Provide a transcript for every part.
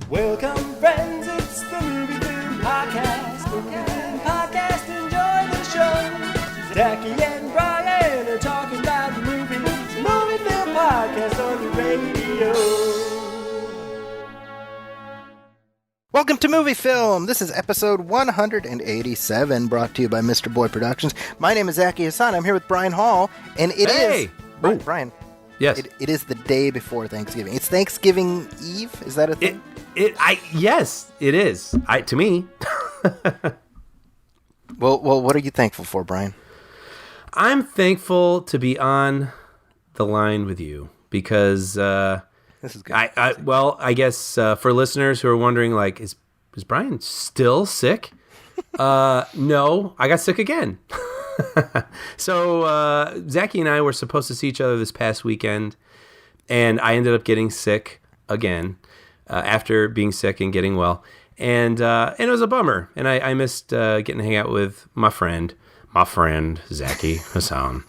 Welcome, friends, it's the Movie Film Podcast. Movie Film Podcast, enjoy the show. Zachy and Brian are talking about movies. Movie Film Podcast on the radio. Welcome to Movie Film. This is episode 187, brought to you by Mr. Boy Productions. My name is Zachy Hassan. I'm here with Brian Hall, and it is... Brian. Yes. It is the day before Thanksgiving. It's Thanksgiving Eve? Is that a thing? Yes, it is. To me. Well, what are you thankful for, Brian? I'm thankful to be on the line with you because This is good. I guess for listeners who are wondering, like, is Brian still sick? No, I got sick again. So Zachy and I were supposed to see each other this past weekend, and I ended up getting sick again after being sick and getting well, and it was a bummer. And I missed getting to hang out with my friend Zachy Hassan.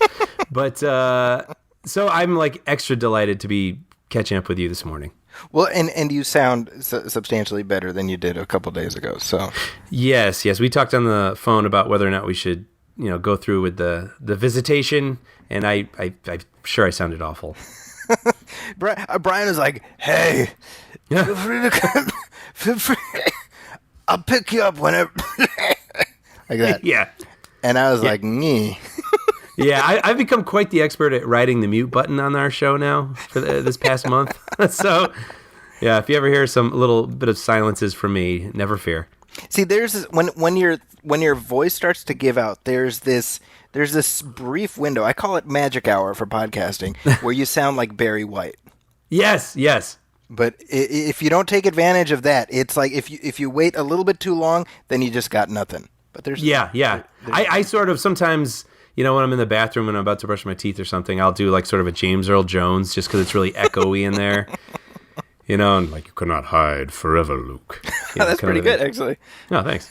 But so I'm like extra delighted to be catching up with you this morning. Well, and you sound substantially better than you did a couple days ago. So yes, we talked on the phone about whether or not we should, go through with the visitation, and I'm sure I sounded awful. Brian was like, "Hey, feel free to come. Feel free. I'll pick you up whenever." Like that. Yeah. And I was like, "Nee." Yeah, I've become quite the expert at writing the mute button on our show now for this past month. So, yeah, if you ever hear some little bit of silences from me, never fear. See, there's this, when your voice starts to give out, there's this brief window. I call it magic hour for podcasting, where you sound like Barry White. Yes. But if you don't take advantage of that, it's like if you wait a little bit too long, then you just got nothing. But there's I sort of sometimes, when I'm in the bathroom and I'm about to brush my teeth or something, I'll do like sort of a James Earl Jones just because it's really echoey in there. And like, you could not hide forever, Luke. That's pretty good, actually. Oh, thanks.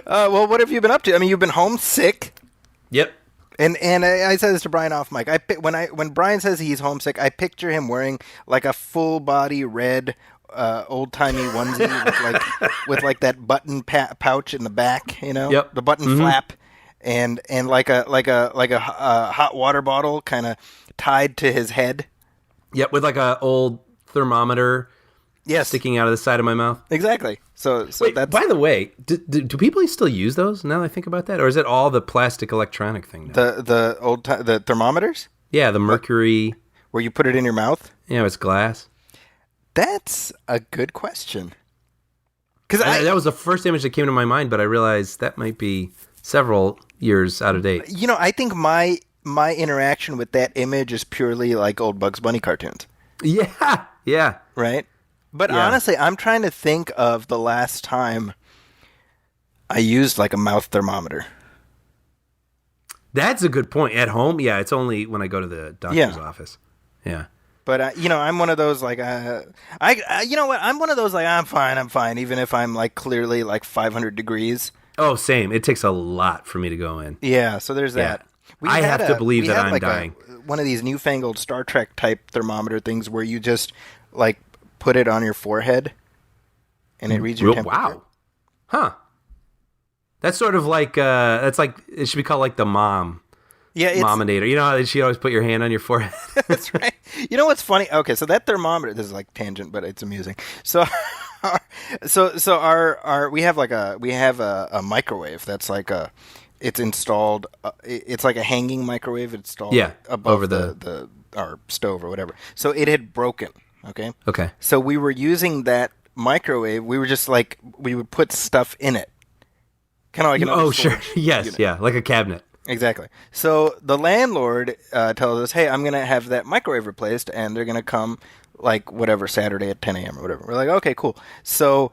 Well, what have you been up to? I mean, you've been homesick. Yep. And I said this to Brian off mic. When Brian says he's homesick, I picture him wearing like a full body red old timey onesie with like that button pouch in the back, Yep. the button flap, and like a hot water bottle kind of tied to his head. Yep, with like a old thermometer. Yes. Sticking out of the side of my mouth. Exactly. So wait, that's. By the way, do people still use those now that I think about that, or is it all the plastic electronic thing now? The thermometers. Yeah, the mercury. Where you put it in your mouth. Yeah, it's glass. That's a good question. Because that was the first image that came to my mind, but I realized that might be several years out of date. I think my interaction with that image is purely like old Bugs Bunny cartoons. Yeah. Right? But honestly, I'm trying to think of the last time I used like a mouth thermometer. That's a good point. At home, yeah, it's only when I go to the doctor's office. Yeah. But I'm one of those like you know what? I'm one of those like I'm fine, even if I'm like clearly like 500 degrees. Oh, same. It takes a lot for me to go in. Yeah, so there's that. I have to believe that I'm dying. One of these newfangled Star Trek type thermometer things where you just like put it on your forehead and it reads your temperature. Wow. Huh. That's sort of like that's like it should be called like the mom. Yeah, Mominator. You know how she always put your hand on your forehead? That's right. You know what's funny? Okay, so that thermometer, this is like tangent, but it's amusing. So our we have a microwave that's like it's installed it's like a hanging microwave installed above over our stove or whatever. So it had broken, okay? Okay. So we were using that microwave, we were just like we would put stuff in it. Kind of like an sure. Yes, unit. Yeah, like a cabinet. Exactly. So the landlord tells us, hey, I'm going to have that microwave replaced, and they're going to come, like, whatever, Saturday at 10 a.m. or whatever. We're like, okay, cool. So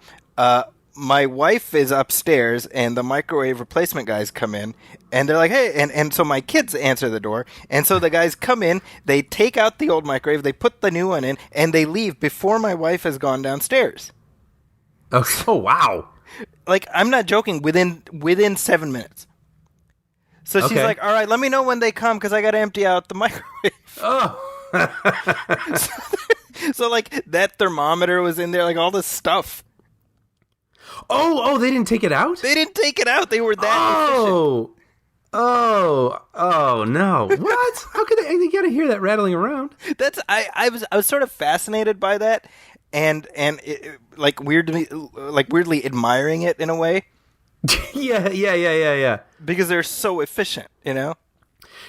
my wife is upstairs, and the microwave replacement guys come in, and they're like, hey, and so my kids answer the door, and so the guys come in, they take out the old microwave, they put the new one in, and they leave before my wife has gone downstairs. Oh, wow. Like, I'm not joking, within 7 minutes. So she's like, all right, let me know when they come because I got to empty out the microwave. Oh. So like that thermometer was in there, like all this stuff. Oh, they didn't take it out? They didn't take it out. They were that efficient. Oh no! What? How could they? You gotta hear that rattling around. That's I was sort of fascinated by that, and like weirdly admiring it in a way. Yeah. Because they're so efficient, you know.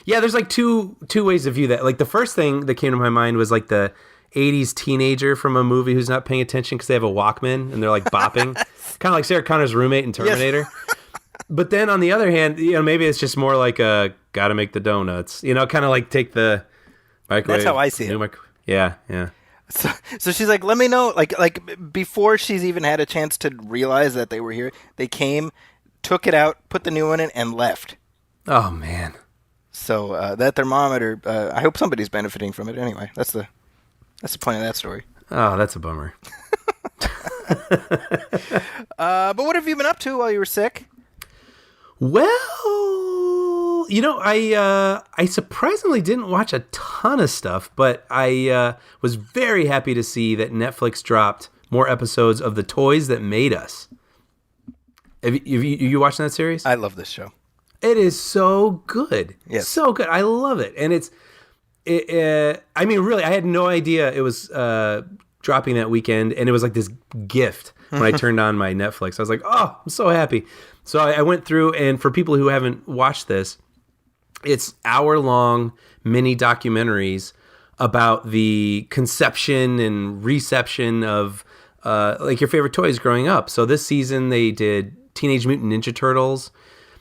Yeah, there's like two ways to view that. Like the first thing that came to my mind was like the 80s teenager from a movie who's not paying attention because they have a Walkman and they're like bopping, kind of like Sarah Connor's roommate in Terminator. Yes. But then on the other hand, maybe it's just more like gotta make the donuts, kind of like take the microwave. That's how I see it. Yeah. So she's like, let me know, like before she's even had a chance to realize that they were here, they came, took it out, put the new one in, and left. Oh man. So that thermometer, I hope somebody's benefiting from it. Anyway, that's the point of that story. Oh, that's a bummer. But what have you been up to while you were sick? Well, I surprisingly didn't watch a ton of stuff, but I was very happy to see that Netflix dropped more episodes of The Toys That Made Us. Have you watching that series? I love this show. It is so good. Yes. So good. I love it. And I mean, really, I had no idea it was dropping that weekend, and it was like this gift when I turned on my Netflix. I was like, oh, I'm so happy. So I went through, and for people who haven't watched this, it's hour-long mini documentaries about the conception and reception of like your favorite toys growing up. So this season they did Teenage Mutant Ninja Turtles,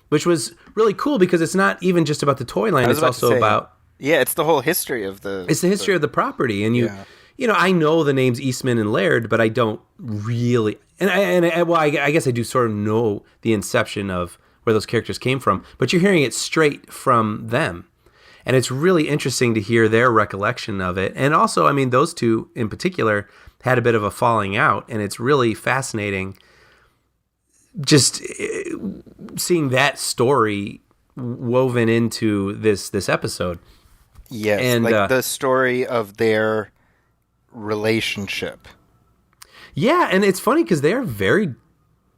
which was really cool because it's not even just about the toy line. It's also about... Yeah, it's the whole history of the... It's the history of the property. And I know the names Eastman and Laird, but I don't really... I guess I do sort of know the inception of where those characters came from, but you're hearing it straight from them. And it's really interesting to hear their recollection of it. And also, I mean, those two in particular had a bit of a falling out, and it's really fascinating just seeing that story woven into this episode. Yes, and like the story of their relationship. Yeah, and it's funny because they're very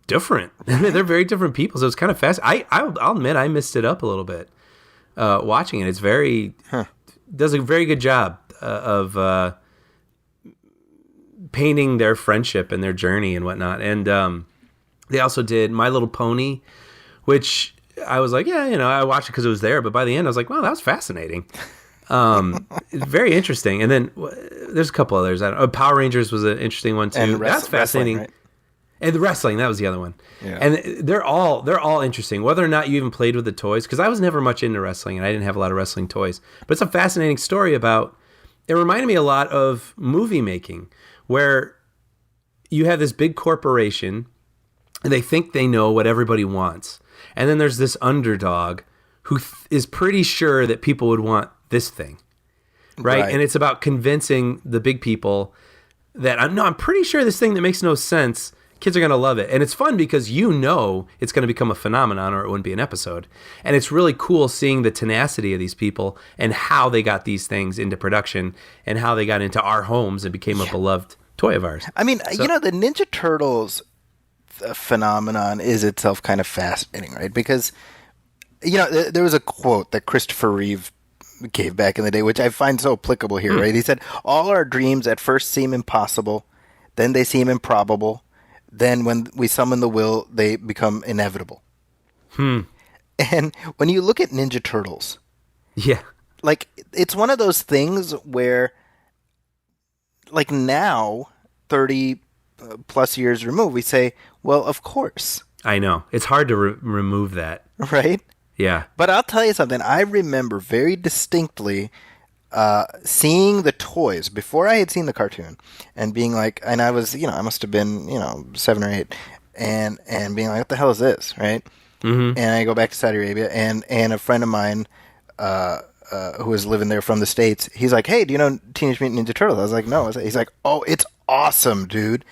different. They're very different people, so it's kind of fast. I'll admit I missed it up a little bit watching it. It's very does a very good job of painting their friendship and their journey and whatnot. And they also did My Little Pony, which I was like, I watched it because it was there. But by the end, I was like, wow, that was fascinating. It's very interesting. And then there's a couple others. Power Rangers was an interesting one too. And that's fascinating. Right? And the wrestling, that was the other one. Yeah. And they're all interesting. Whether or not you even played with the toys, because I was never much into wrestling and I didn't have a lot of wrestling toys. But it's a fascinating story about. It reminded me a lot of movie making, where you have this big corporation and they think they know what everybody wants. And then there's this underdog who is pretty sure that people would want this thing, right? And it's about convincing the big people that I'm pretty sure this thing that makes no sense, kids are going to love it. And it's fun because it's going to become a phenomenon or it wouldn't be an episode. And it's really cool seeing the tenacity of these people and how they got these things into production and how they got into our homes and became a beloved toy of ours. I mean, the Ninja Turtles phenomenon is itself kind of fascinating, right? Because, there was a quote that Christopher Reeve gave back in the day, which I find so applicable here, right? He said, all our dreams at first seem impossible, then they seem improbable, then when we summon the will, they become inevitable. And when you look at Ninja Turtles, like, it's one of those things where, like, now, 30 plus years removed, we say, well, of course. I know. It's hard to remove that. Right? Yeah. But I'll tell you something. I remember very distinctly seeing the toys before I had seen the cartoon and being like, and I was, I must have been, 7 or 8 and being like, what the hell is this? Right. Mm-hmm. And I go back to Saudi Arabia and a friend of mine, who was living there from the States, he's like, hey, do you know Teenage Mutant Ninja Turtles? I was like, no. He's like, oh, it's awesome, dude.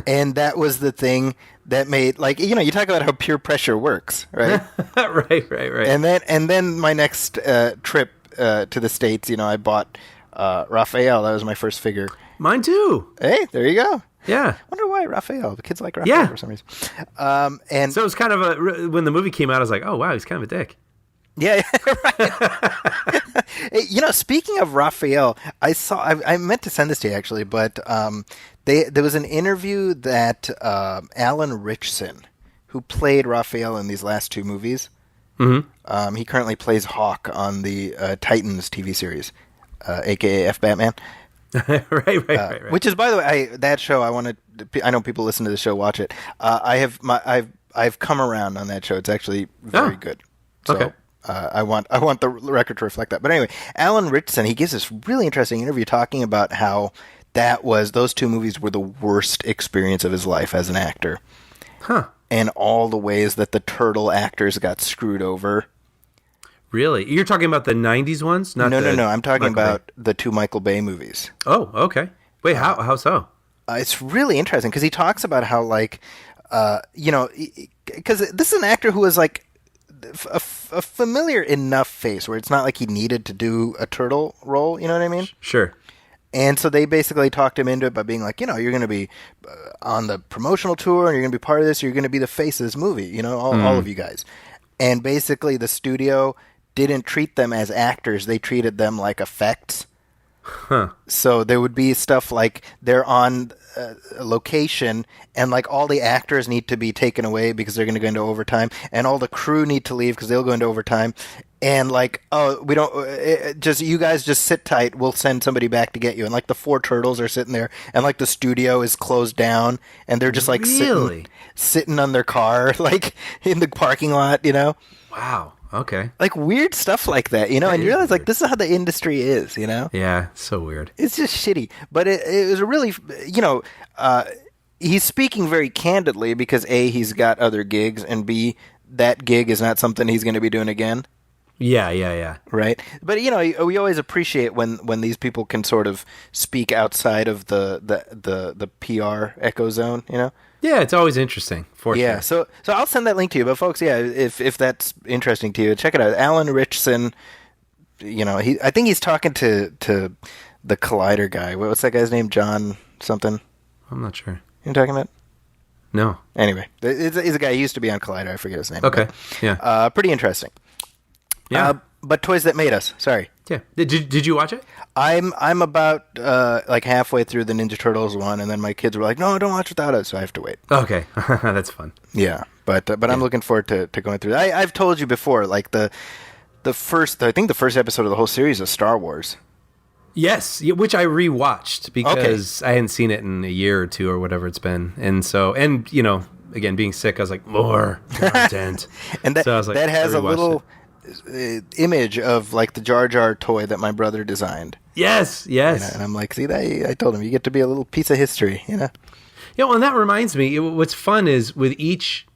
And that was the thing that made, like, you talk about how peer pressure works, right? Right. And then my next trip to the States, I bought Raphael. That was my first figure. Mine too. Hey, there you go. Yeah. Wonder why Raphael. The kids like Raphael for some reason. And So it's kind of when the movie came out, I was like, oh wow, he's kind of a dick. yeah, right. Hey, speaking of Raphael, I meant to send this to you actually, but there was an interview that Alan Ritchson, who played Raphael in these last two movies, he currently plays Hawk on the Titans TV series, aka F Batman. right. Which is, by the way, that show. I know people listen to the show, watch it. I've come around on that show. It's actually very good. So, okay. I want the record to reflect that. But anyway, Alan Ritchson, he gives this really interesting interview talking about how those two movies were the worst experience of his life as an actor. Huh. And all the ways that the turtle actors got screwed over. Really? You're talking about the 90s ones? No. I'm talking about the two Michael Bay movies. Oh, okay. Wait, how so? It's really interesting because he talks about how, because this is an actor who was like a familiar enough face where it's not like he needed to do a turtle role. You know what I mean? Sure. And so they basically talked him into it by being like, you're going to be on the promotional tour and you're going to be part of this. You're going to be the face of this movie, all of you guys. And basically the studio didn't treat them as actors. They treated them like effects. Huh. So there would be stuff like they're on a location and like all the actors need to be taken away because they're going to go into overtime, and all the crew need to leave because they'll go into overtime. And like, we don't you guys just sit tight. We'll send somebody back to get you. And like the four turtles are sitting there, and like the studio is closed down, and they're just like sitting on their car, like in the parking lot, Wow. Okay. Like weird stuff like that, and you realize like this is how the industry is, Yeah, so weird. It's just shitty. But it was a really, he's speaking very candidly because A, he's got other gigs, and B, that gig is not something he's going to be doing again. Yeah. Right. But we always appreciate when these people can sort of speak outside of the PR echo zone, Yeah, it's always interesting, for sure. So I'll send that link to you. But folks, if that's interesting to you, check it out. Alan Ritchson, I think he's talking to the Collider guy. What's that guy's name? John something? I'm not sure. You know what I'm talking about? No. Anyway, he's a guy who used to be on Collider. I forget his name. Okay. Yeah. Pretty interesting. Yeah. But Toys That Made Us. Sorry. Yeah. Did you watch it? I'm about like halfway through the Ninja Turtles one, and then my kids were like, "No, don't watch without us," so I have to wait. Okay, that's fun. Yeah, but I'm looking forward to going through. I've told you before, like the first episode of the whole series is Star Wars. Yes, which I rewatched because I hadn't seen it in a year or two or whatever it's been, and again being sick, I was like more content, and that, so I was like, that has a little image of like the Jar Jar toy that my brother designed. Yes. And I'm like, see, I told him you get to be a little piece of history, Yeah, well, and that reminds me, what's fun is with each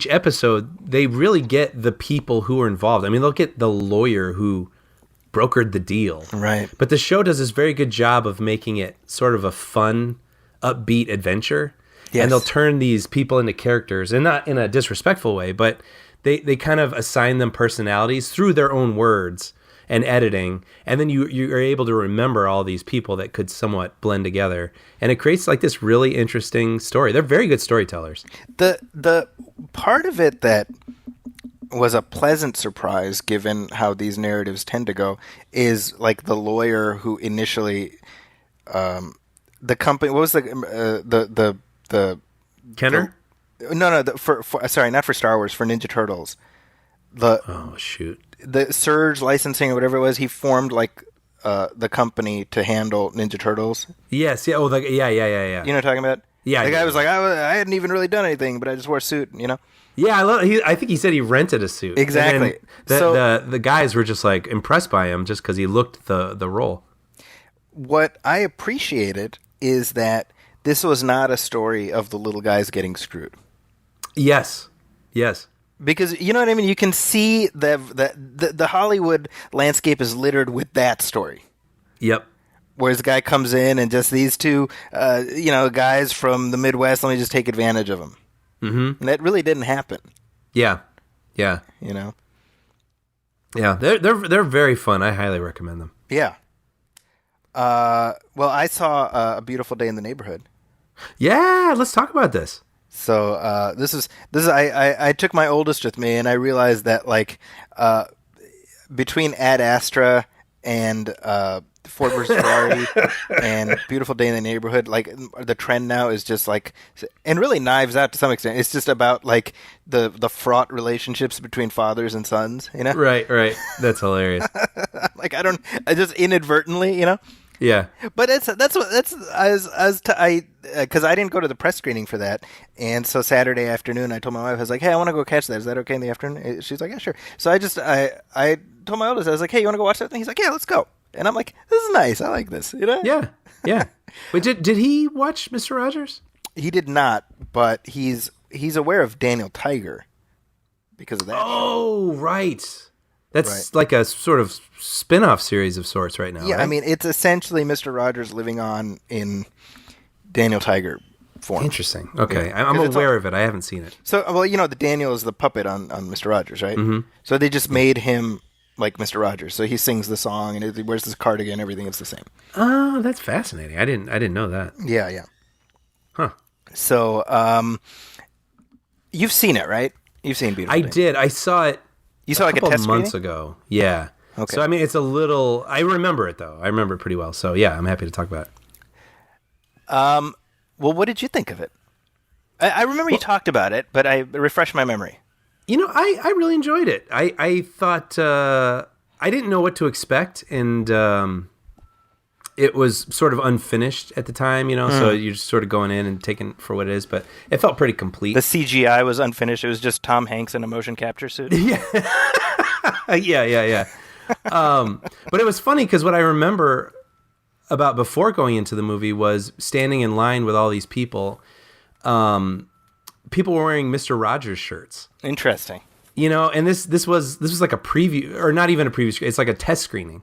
episode, they really get the people who are involved. I mean, they'll get the lawyer who brokered the deal, right? But the show does this very good job of making it sort of a fun, upbeat adventure. Yes. And they'll turn these people into characters, and not in a disrespectful way, but they kind of assign them personalities through their own words and editing, and then you are able to remember all these people that could somewhat blend together, and it creates like this really interesting story. They're very good storytellers. The part of it that was a pleasant surprise, given how these narratives tend to go, is like the lawyer who initially, the company. What was the Kenner? No. Sorry, not for Star Wars. For Ninja Turtles. Oh shoot. The Surge licensing or whatever it was, he formed like the company to handle Ninja Turtles. Yes. Yeah. Oh, yeah. You know what I'm talking about? Yeah. The guy was like, I hadn't even really done anything, but I just wore a suit. Yeah, I think he said he rented a suit. Exactly. The guys were just like impressed by him just because he looked the role. What I appreciated is that this was not a story of the little guys getting screwed. Yes. Because you know what I mean. You can see the Hollywood landscape is littered with that story. Yep. Where the guy comes in and just these two, guys from the Midwest. Let me just take advantage of them. Mm-hmm. And that really didn't happen. Yeah. Yeah, they're very fun. I highly recommend them. Yeah. Well, I saw A Beautiful Day in the Neighborhood. Yeah, let's talk about this. So this is I took my oldest with me, and I realized that like between Ad Astra and Ford versus Ferrari and Beautiful Day in the Neighborhood, like the trend now is just like, and really Knives Out to some extent. It's just about like the fraught relationships between fathers and sons, you know? Right. That's hilarious. Like I just inadvertently, you know? Yeah. But because I didn't go to the press screening for that, and so Saturday afternoon I told my wife, I was like, hey, I want to go catch that. Is that okay in the afternoon? She's like, yeah, sure. So I told my oldest, I was like, hey, you want to go watch that? And he's like, yeah, let's go. And I'm like, this is nice. I like this. You know? Yeah. Wait, did he watch Mr. Rogers? He did not, but he's aware of Daniel Tiger because of that. Oh, right. That's like a sort of spin-off series of sorts right now. Yeah, right? I mean, it's essentially Mr. Rogers living on in Daniel Tiger form. Interesting. Okay, Yeah. I'm 'Cause aware of it. I haven't seen it. So, well, you know, the Daniel is the puppet on Mr. Rogers, right? Mm-hmm. So they just made him like Mr. Rogers. So he sings the song and he wears this cardigan. Everything is the same. Oh, that's fascinating. I didn't know that. Yeah. Huh. So, you've seen it, right? You've seen Beautiful Day. I did. I saw it. You saw like a couple test months screening? ago. Yeah. Okay. So I mean, it's a little. I remember it though. I remember it pretty well. So yeah, I'm happy to talk about it. Well, what did you think of it? I remember you talked about it, but I refreshed my memory. You know, I really enjoyed it. I thought I didn't know what to expect, and it was sort of unfinished at the time. You know, so you're just sort of going in and taking it for what it is. But it felt pretty complete. The CGI was unfinished. It was just Tom Hanks in a motion capture suit. Yeah. But it was funny because what I remember about before going into the movie was standing in line with all these people. People were wearing Mr. Rogers shirts. Interesting. You know, and this was like a preview, or not even a preview. It's like a test screening.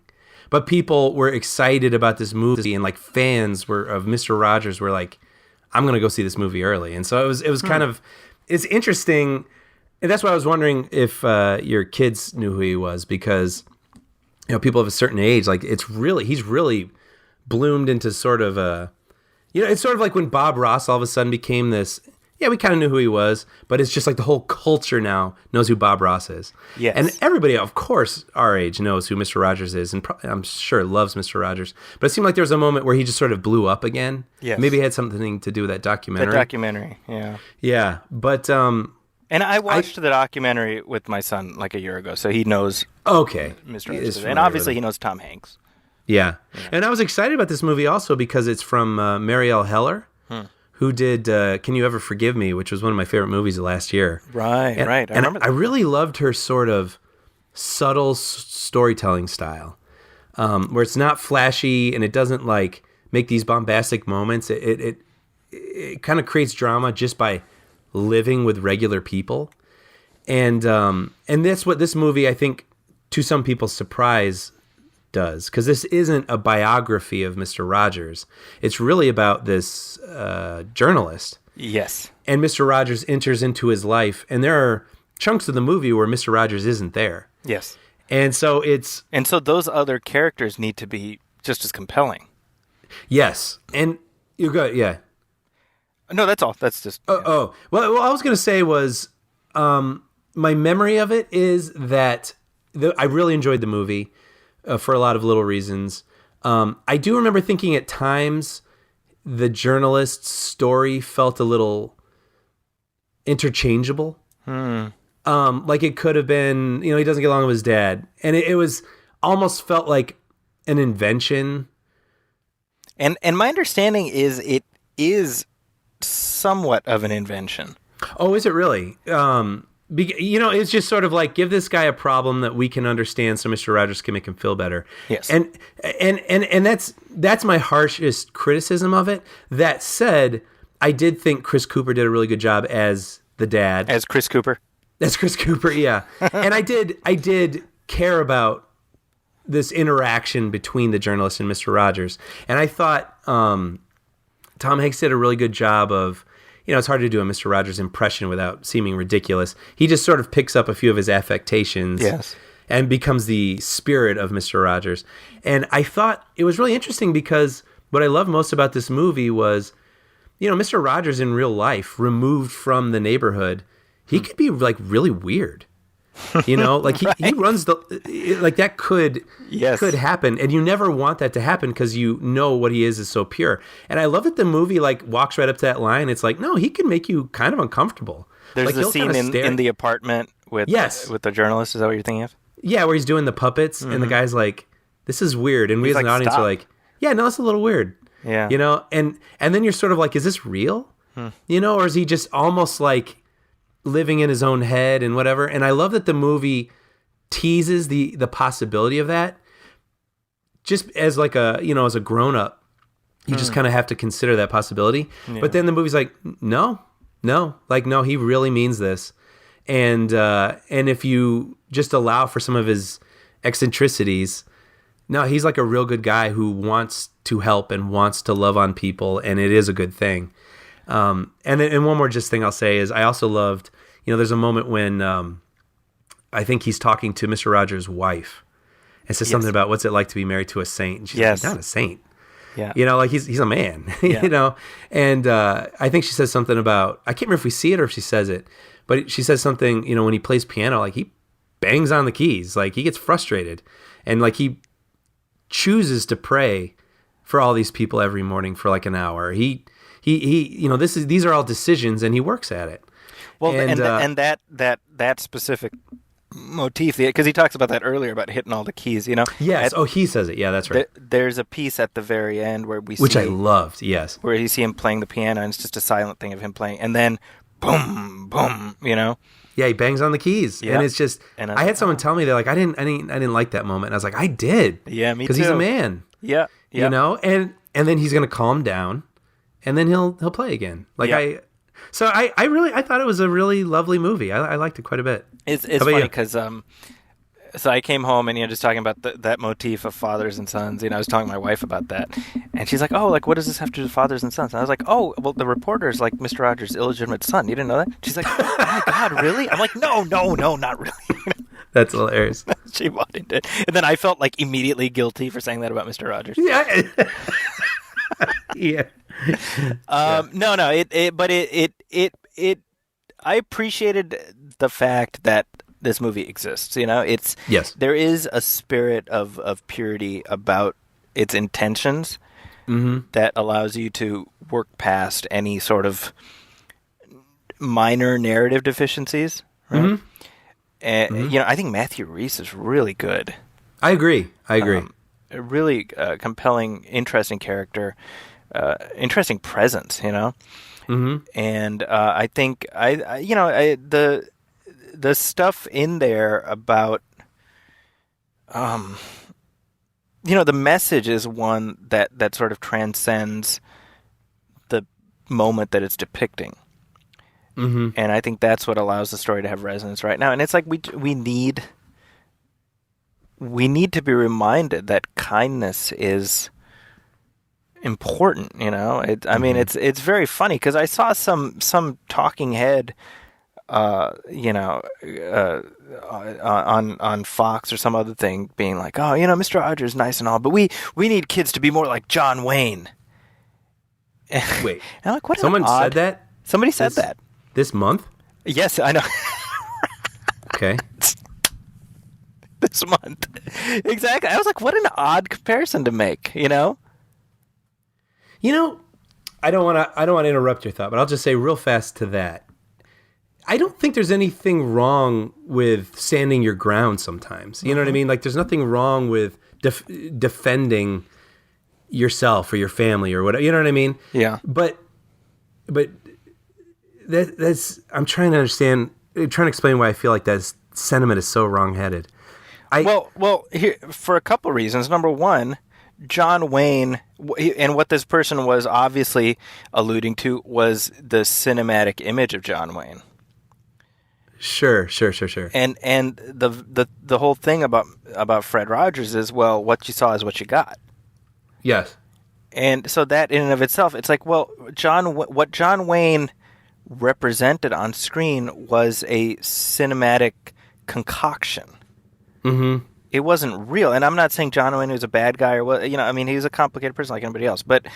But people were excited about this movie, and like fans of Mr. Rogers were like, "I'm going to go see this movie early." And so it was kind of, it's interesting. And that's why I was wondering if your kids knew who he was, because you know, people of a certain age, like he's really bloomed into sort of a, you know, it's sort of like when Bob Ross all of a sudden became this. Yeah, we kind of knew who he was, but it's just like the whole culture now knows who Bob Ross is. Yes. And everybody, of course, our age knows who Mr. Rogers is, and I'm sure loves Mr. Rogers. But it seemed like there was a moment where he just sort of blew up again. Yes. Maybe it had something to do with that documentary. The documentary, yeah. Yeah, but And I watched the documentary with my son like a year ago, so he knows okay, Mr. He is Rogers. familiar And obviously with he him. knows Tom Hanks. Yeah. And I was excited about this movie also because it's from Marielle Heller, who did Can You Ever Forgive Me, which was one of my favorite movies of last year. Right. I remember that. I really loved her sort of subtle storytelling style, where it's not flashy and it doesn't like make these bombastic moments. It kind of creates drama just by living with regular people. And that's what this movie, I think, to some people's surprise, does, because this isn't a biography of Mr. Rogers. It's really about this journalist. Yes. And Mr. Rogers enters into his life, and there are chunks of the movie where Mr. Rogers isn't there. Yes. And so those other characters need to be just as compelling. yes. And you're good, yeah. No, that's all. That's just... Well, what I was going to say was my memory of it is that I really enjoyed the movie for a lot of little reasons. I do remember thinking at times the journalist's story felt a little interchangeable. Like it could have been, you know, he doesn't get along with his dad. And it was almost felt like an invention. And my understanding is it is somewhat of an invention. Oh, is it really? You know, it's just sort of like, give this guy a problem that we can understand so Mr. Rogers can make him feel better. Yes. And that's my harshest criticism of it. That said, I did think Chris Cooper did a really good job as the dad. As Chris Cooper? As Chris Cooper, yeah. And I did care about this interaction between the journalist and Mr. Rogers. And I thought Tom Hanks did a really good job of, you know, it's hard to do a Mr. Rogers impression without seeming ridiculous. He just sort of picks up a few of his affectations. Yes. and becomes the spirit of Mr. Rogers. And I thought it was really interesting because what I love most about this movie was, Mr. Rogers in real life, removed from the neighborhood, he could be like really weird. Like he runs that could happen, and you never want that to happen because what he is so pure. And I love that the movie like walks right up to that line. It's like, no, he can make you kind of uncomfortable. There's a scene in the apartment with the journalist. Is that what you're thinking of? Yeah, where he's doing the puppets, and the guy's like, "This is weird," and we as an audience are like, "Yeah, no, it's a little weird." Yeah, and then you're sort of like, "Is this real?" Or is he just almost like living in his own head and whatever? And I love that the movie teases the possibility of that. Just as like as a grown up, you just kind of have to consider that possibility. Yeah. But then the movie's like, no, he really means this. And if you just allow for some of his eccentricities, no, he's like a real good guy who wants to help and wants to love on people, and it is a good thing. And one more just thing I'll say is I also loved, there's a moment when I think he's talking to Mr. Rogers' wife and says something about what's it like to be married to a saint. And she's like, he's not a saint. Yeah. Like he's a man, and I think she says something about, I can't remember if we see it or if she says it, but she says something, when he plays piano, like he bangs on the keys, like he gets frustrated, and like he chooses to pray for all these people every morning for like an hour. He these are all decisions, and he works at it. Well, and that specific motif, because he talks about that earlier about hitting all the keys, Yes. He says it. Yeah, that's right. There's a piece at the very end where we see, which I loved. Yes, where you see him playing the piano, and it's just a silent thing of him playing, and then boom, boom, Yeah, he bangs on the keys, and it's just. And I had someone tell me, they're like, I didn't like that moment, and I was like, I did. Yeah, me too. Because he's a man. Yeah. And then he's gonna calm down, and then he'll play again. Like I thought it was a really lovely movie. I liked it quite a bit. It's funny because so I came home and just talking about that motif of fathers and sons. I was talking to my wife about that, and she's like, "Oh, like what does this have to do with fathers and sons?" And I was like, "Oh, well, the reporter's like Mr. Rogers' illegitimate son. You didn't know that?" She's like, "Oh my God, really?" I'm like, "No, not really." That's hilarious. She wanted it, and then I felt like immediately guilty for saying that about Mr. Rogers. Yeah. Yeah. No. I appreciated the fact that this movie exists. There is a spirit of purity about its intentions that allows you to work past any sort of minor narrative deficiencies. Right? Mm-hmm. And I think Matthew Rhys is really good. I agree. A really compelling, interesting character, interesting presence. Mm-hmm. And I think the stuff in there about the message is one that sort of transcends the moment that it's depicting. Mm-hmm. And I think that's what allows the story to have resonance right now. And it's like we need to be reminded that kindness is important. I mean, it's very funny because I saw some talking head, on Fox or some other thing being like, "Oh, Mr. Rogers is nice and all, but we need kids to be more like John Wayne." Wait, and I'm like, what? Someone said that? Somebody said that this month? Yes, I know. Okay. This month, exactly. I was like, what an odd comparison to make. I don't want to interrupt your thought, but I'll just say real fast to that. I don't think there's anything wrong with standing your ground sometimes. You know what I mean? Like, there's nothing wrong with defending yourself or your family or whatever. You know what I mean? Yeah. But that's I'm trying to explain why I feel like that sentiment is so wrongheaded. Well, here, for a couple reasons. Number one, John Wayne, and what this person was obviously alluding to was the cinematic image of John Wayne. Sure. And the whole thing about Fred Rogers is, well, what you saw is what you got. Yes. And so that in and of itself, it's like, well, what John Wayne represented on screen was a cinematic concoction. It wasn't real. And I'm not saying John Wayne was a bad guy or what. I mean, he's a complicated person like anybody else. But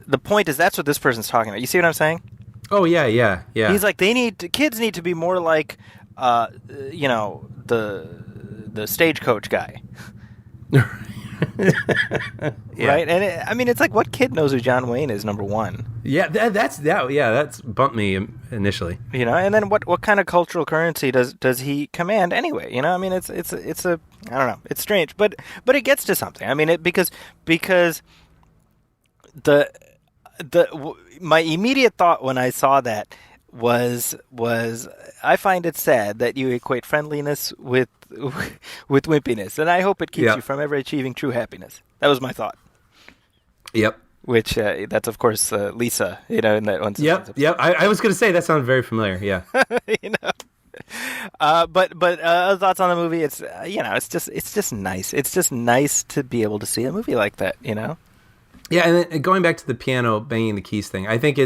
the point is, that's what this person's talking about. You see what I'm saying? Oh yeah. He's like, kids need to be more like, the stagecoach guy. Right? And I mean, it's like, what kid knows who John Wayne is, number one? Yeah, that's bumped me initially. And then what kind of cultural currency does he command anyway? I mean, it's a, I don't know, it's strange, but it gets to something. I mean, because my immediate thought when I saw that was I find it sad that you equate friendliness with wimpiness, and I hope it keeps you from ever achieving true happiness. That was my thought. Yep. Which that's of course Lisa, in that one. Yep. I was going to say that sounds very familiar. Yeah. But thoughts on the movie? It's it's just nice. It's just nice to be able to see a movie like that. Yeah, and then going back to the piano banging the keys thing, I think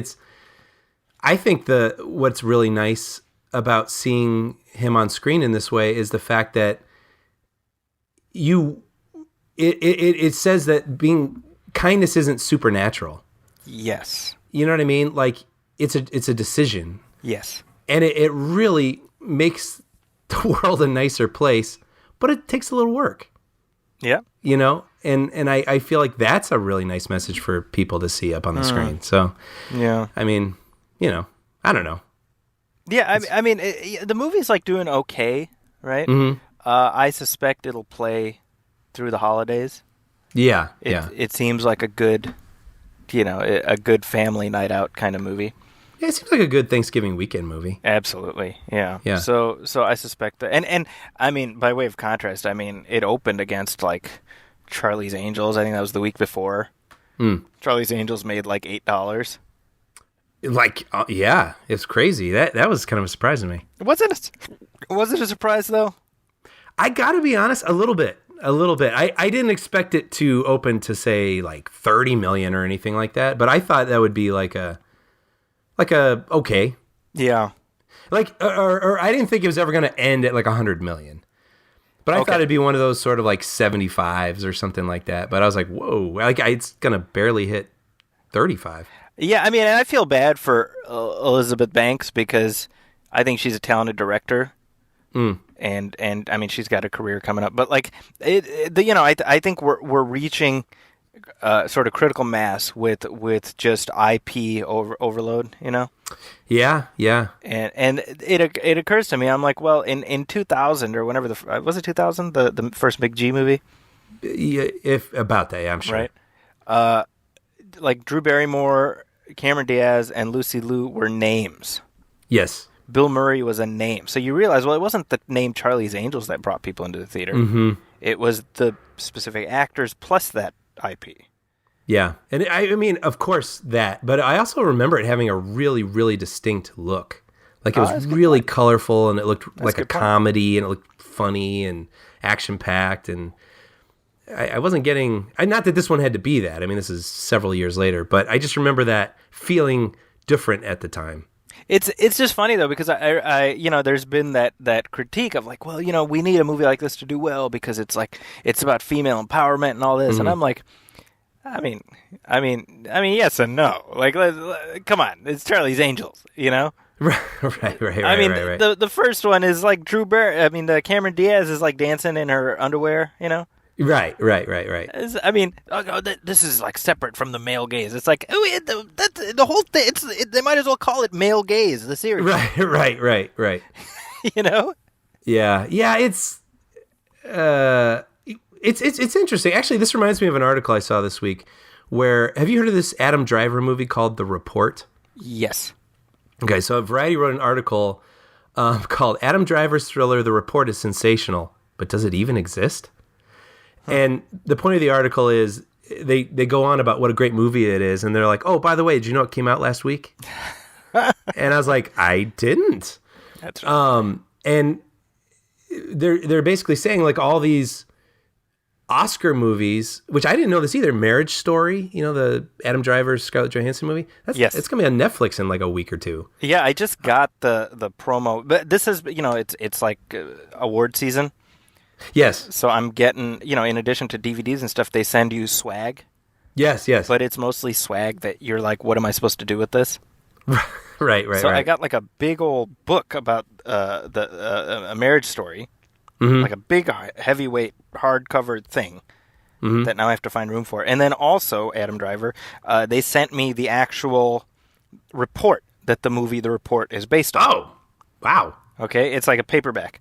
what's really nice about seeing him on screen in this way is the fact that it says that kindness isn't supernatural. Yes. You know what I mean? Like it's a decision. Yes. And it really makes the world a nicer place, but it takes a little work. Yeah. And I feel like that's a really nice message for people to see up on the screen. So, yeah. I mean, I don't know. Yeah, I mean, the movie's like doing okay, right? Mm-hmm. I suspect it'll play through the holidays. Yeah, It seems like a good, a good family night out kind of movie. Yeah, it seems like a good Thanksgiving weekend movie. Absolutely, yeah. Yeah. So I suspect that, and I mean, by way of contrast, I mean, it opened against like Charlie's Angels. I think that was the week before. Charlie's Angels made like $8. Like, yeah, it's crazy. That was kind of a surprise to me. Was it a surprise though? I got to be honest, a little bit. I didn't expect it to open to say like 30 million or anything like that, but I thought that would be like a okay. Yeah. Like, or I didn't think it was ever going to end at like 100 million. But I thought it'd be one of those sort of like 75s or something like that. But I was like, whoa, like it's going to barely hit 35. Yeah, I mean, and I feel bad for Elizabeth Banks because I think she's a talented director. And I mean, she's got a career coming up. But like, I think we're reaching sort of critical mass with just IP overload, Yeah. And it occurs to me, I'm like, well, in 2000 or whenever was it 2000 the first McG movie? Yeah, if about that, yeah, I'm sure. Right. Like Drew Barrymore, Cameron Diaz, and Lucy Liu were names. Yes. Bill Murray was a name. So you realize, well, it wasn't the name Charlie's Angels that brought people into the theater. Mm-hmm. It was the specific actors plus that IP. Yeah. And I mean, of course that, but I also remember it having a really, really distinct look. Like it was really colorful and it looked like a comedy and it looked funny and action-packed. And I wasn't getting, not that this one had to be that. I mean, this is several years later, but I just remember that feeling different at the time. It's just funny though, because I there's been that critique of like, well, we need a movie like this to do well because it's like it's about female empowerment and all this, and I'm like, I mean, yes and no. Like, come on, it's Charlie's Angels, Right. I mean, right. The first one is like Cameron Diaz is like dancing in her underwear, Right. I mean, this is like separate from the male gaze. It's like the whole thing. They might as well call it Male Gaze, the series. Right. Yeah. It's interesting. Actually, this reminds me of an article I saw this week. Where have you heard of this Adam Driver movie called The Report? Yes. Okay, so Variety wrote an article called "Adam Driver's thriller The Report is sensational, but does it even exist?" And the point of the article is they go on about what a great movie it is, and they're like, "Oh, by the way, did you know it came out last week?" And I was like, "I didn't." That's right. And they're basically saying like all these Oscar movies, which I didn't know this either. Marriage Story, the Adam Driver, Scarlett Johansson movie. Yes, it's gonna be on Netflix in like a week or two. Yeah, I just got the promo, but this is it's like award season. Yes. So I'm getting, in addition to DVDs and stuff, they send you swag, Yes. but it's mostly swag that you're like, what am I supposed to do with this? Right. So I Right. got like a big old book about a marriage story, Mm-hmm. like a big heavyweight hardcover thing Mm-hmm. that now I have to find room for. And then also, Adam Driver, they sent me the actual report that the movie The Report is based on. Oh, wow. Okay, it's like a paperback.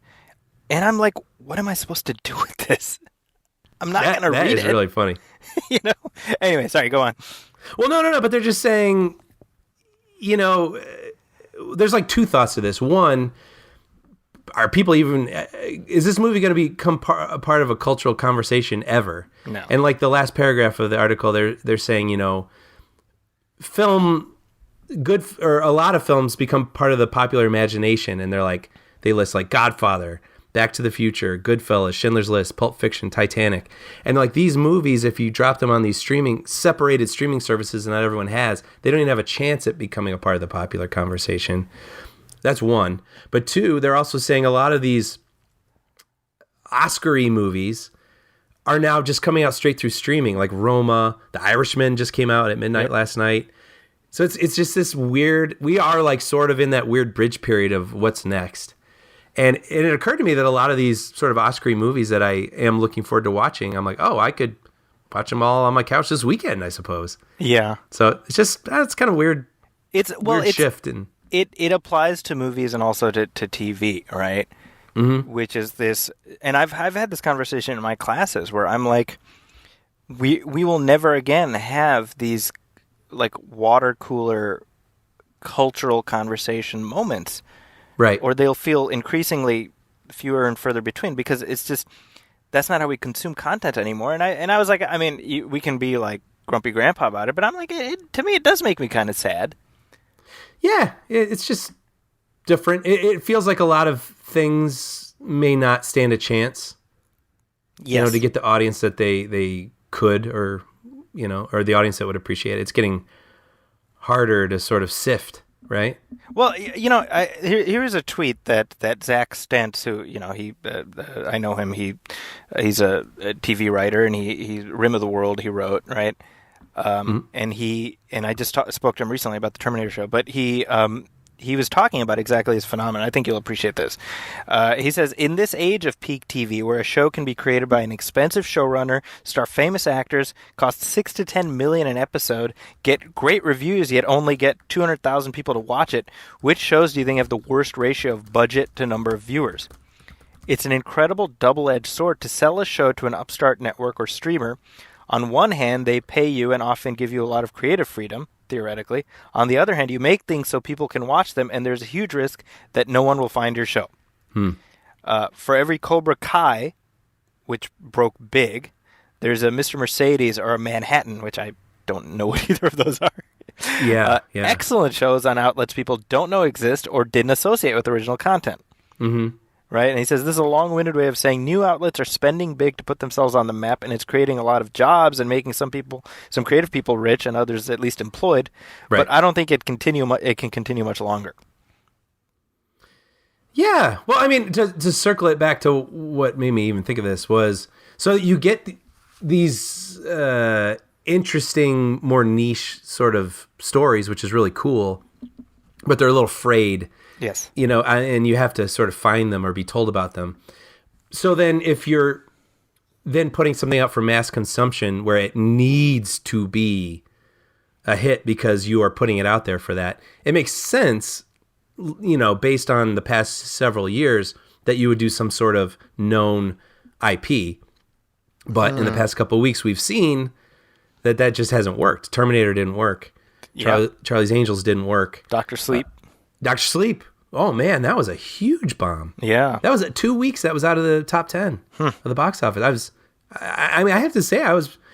And I'm like, what am I supposed to do with this? I'm not going to That read is it. really funny. Anyway, sorry, go on. Well, no, but they're just saying, there's like two thoughts to this. One, are people even, is this movie going to become a part of a cultural conversation ever? No. And like the last paragraph of the article, they're saying, film, or a lot of films become part of the popular imagination. And they're like, they list like Godfather, Back to the Future, Goodfellas, Schindler's List, Pulp Fiction, Titanic. And like these movies, if you drop them on these separated streaming services that not everyone has, they don't even have a chance at becoming a part of the popular conversation. That's one. But two, they're also saying a lot of these Oscar-y movies are now just coming out straight through streaming, like Roma, The Irishman just came out at midnight last night. So it's just this weird, we are like sort of in that weird bridge period of what's next. And it occurred to me that a lot of these sort of Oscar-y movies that I am looking forward to watching, I'm like, oh, I could watch them all on my couch this weekend, I suppose. Yeah. So it's just, it's kind of weird. It's Shift. And it applies to movies and also to TV, right? Mm-hmm. Which is this, and I've had this conversation in my classes where I'm like, we will never again have these like water cooler cultural conversation moments, right? Or they'll feel increasingly fewer and further between because it's just that's not how we consume content anymore. And I was like, I mean, we can be like grumpy grandpa about it, but I'm like, to me, it does make me kind of sad. Yeah, it's just different. It feels like a lot of things may not stand a chance. Yes. To get the audience that they could, or or the audience that would appreciate it. It's getting harder to sort of sift, right? Well, here's a tweet that Zach Stentz, who I know him. He's a TV writer, and he Rim of the World he wrote, right? And I just spoke to him recently about the Terminator show, but he was talking about exactly this phenomenon. I think you'll appreciate this. He says, in this age of peak TV, where a show can be created by an expensive showrunner, star famous actors, cost $6 to $10 million an episode, get great reviews, yet only get 200,000 people to watch it, which shows do you think have the worst ratio of budget to number of viewers? It's an incredible double-edged sword to sell a show to an upstart network or streamer. On one hand, they pay you and often give you a lot of creative freedom, theoretically. On the other hand, you make things so people can watch them, and there's a huge risk that no one will find your show. For every Cobra Kai, which broke big, there's a Mr. Mercedes or a Manhattan, which I don't know what either of those are. Yeah. Excellent shows on outlets people don't know exist or didn't associate with original content. Mm-hmm. Right? And he says this is a long-winded way of saying new outlets are spending big to put themselves on the map, and it's creating a lot of jobs and making some creative people rich and others at least employed. Right. But I don't think it can continue much longer. Yeah. Well, I mean, to circle it back to what made me even think of this was, so you get these interesting, more niche sort of stories, which is really cool, but they're a little frayed. Yes. And you have to sort of find them or be told about them. So then if you're then putting something out for mass consumption where it needs to be a hit because you are putting it out there for that, it makes sense, based on the past several years, that you would do some sort of known IP. But in the past couple of weeks, we've seen that just hasn't worked. Terminator didn't work. Charlie's Angels didn't work. Dr. Sleep. Dr. Sleep. Oh, man, that was a huge bomb. Yeah. That was 2 weeks. That was out of the top 10 of the box office. I mean, I have to say,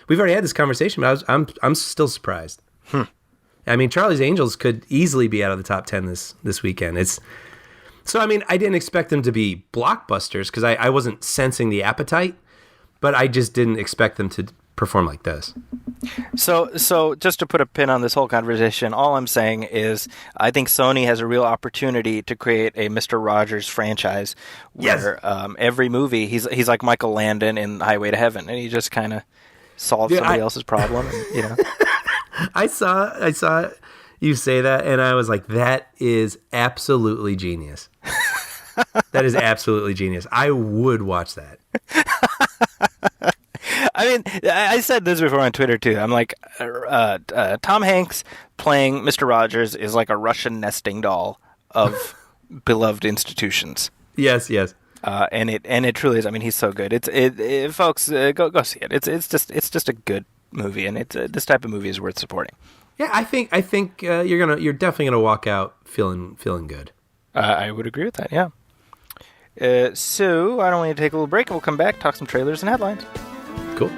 we've already had this conversation, but I'm still surprised. I mean, Charlie's Angels could easily be out of the top 10 this weekend. So, I mean, I didn't expect them to be blockbusters because I wasn't sensing the appetite, but I just didn't expect them to perform like this. So just to put a pin on this whole conversation, all I'm saying is I think Sony has a real opportunity to create a Mr. Rogers franchise where every movie he's like Michael Landon in Highway to Heaven, and he just kind of solves somebody else's problem. And, I saw you say that, and I was like, that is absolutely genius. That is absolutely genius. I would watch that. I mean, I said this before on Twitter, too. I'm like, Tom Hanks playing Mr. Rogers is like a Russian nesting doll of beloved institutions. Yes. And it truly is. I mean, he's so good. Folks, go see it. It's just a good movie, and this type of movie is worth supporting. Yeah, I think you're definitely gonna walk out feeling good. I would agree with that. Yeah. So I don't want you to take a little break, and we'll come back, talk some trailers and headlines. Cool.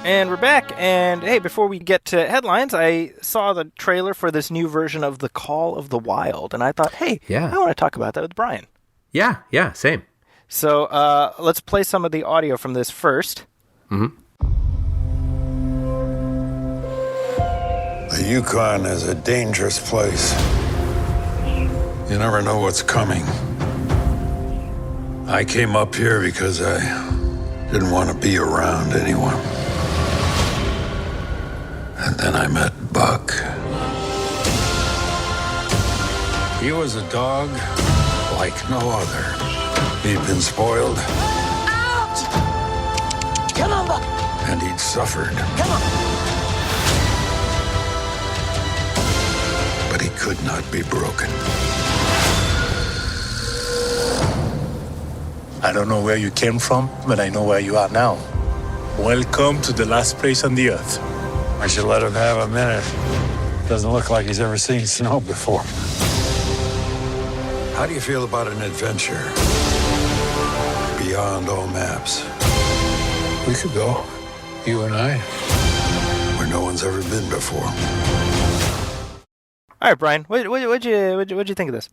And we're back, and hey, before we get to headlines, I saw the trailer for this new version of The Call of the Wild, and I thought, hey, I want to talk about that with Brian. Yeah, same. So let's play some of the audio from this first. Mm-hmm. The Yukon is a dangerous place. You never know what's coming. I came up here because I didn't want to be around anyone. And then I met Buck. He was a dog like no other. He'd been spoiled. Out! Come on, Buck. And he'd suffered. Come on. But he could not be broken. I don't know where you came from, but I know where you are now. Welcome to the last place on the earth. I should let him have a minute. Doesn't look like he's ever seen snow before. How do you feel about an adventure beyond all maps? We could go, you and I, where no one's ever been before. All right, Brian, what'd you think of this?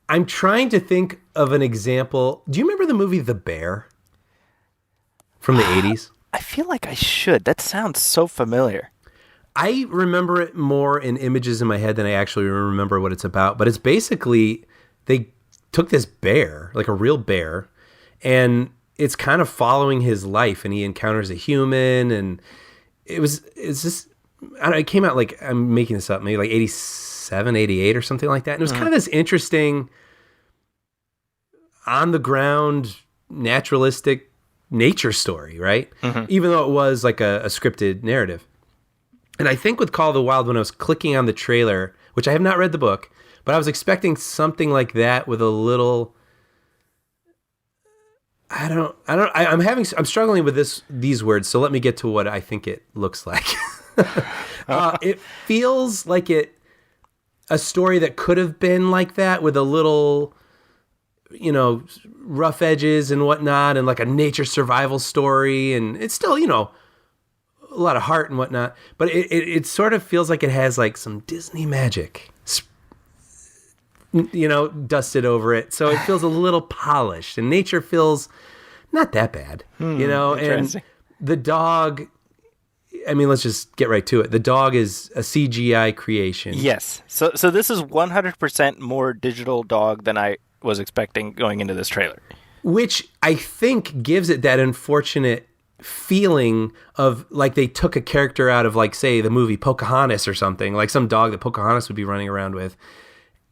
I'm trying to think of an example. Do you remember the movie The Bear from the 80s? I feel like I should. That sounds so familiar. I remember it more in images in my head than I actually remember what it's about. But it's basically, they took this bear, like a real bear, and it's kind of following his life, and he encounters a human, and it's just, I don't know, it came out like, I'm making this up, maybe like 87, 88 or something like that. And it was kind of this interesting, on the ground, naturalistic nature story, right? Mm-hmm. Even though it was like a scripted narrative. And I think with Call of the Wild, when I was clicking on the trailer, which I have not read the book, but I was expecting something like that with a little, I'm struggling with these words, so let me get to what I think it looks like. It feels like a story that could have been like that, with a little, rough edges and whatnot, and like a nature survival story, and it's still, a lot of heart and whatnot, but it sort of feels like it has like some Disney magic, dusted over it. So it feels a little polished, and nature feels not that bad, and the dog, I mean, let's just get right to it. The dog is a CGI creation. Yes. So this is 100% more digital dog than I was expecting going into this trailer. Which I think gives it that unfortunate feeling of like they took a character out of, like, say, the movie Pocahontas or something, like some dog that Pocahontas would be running around with.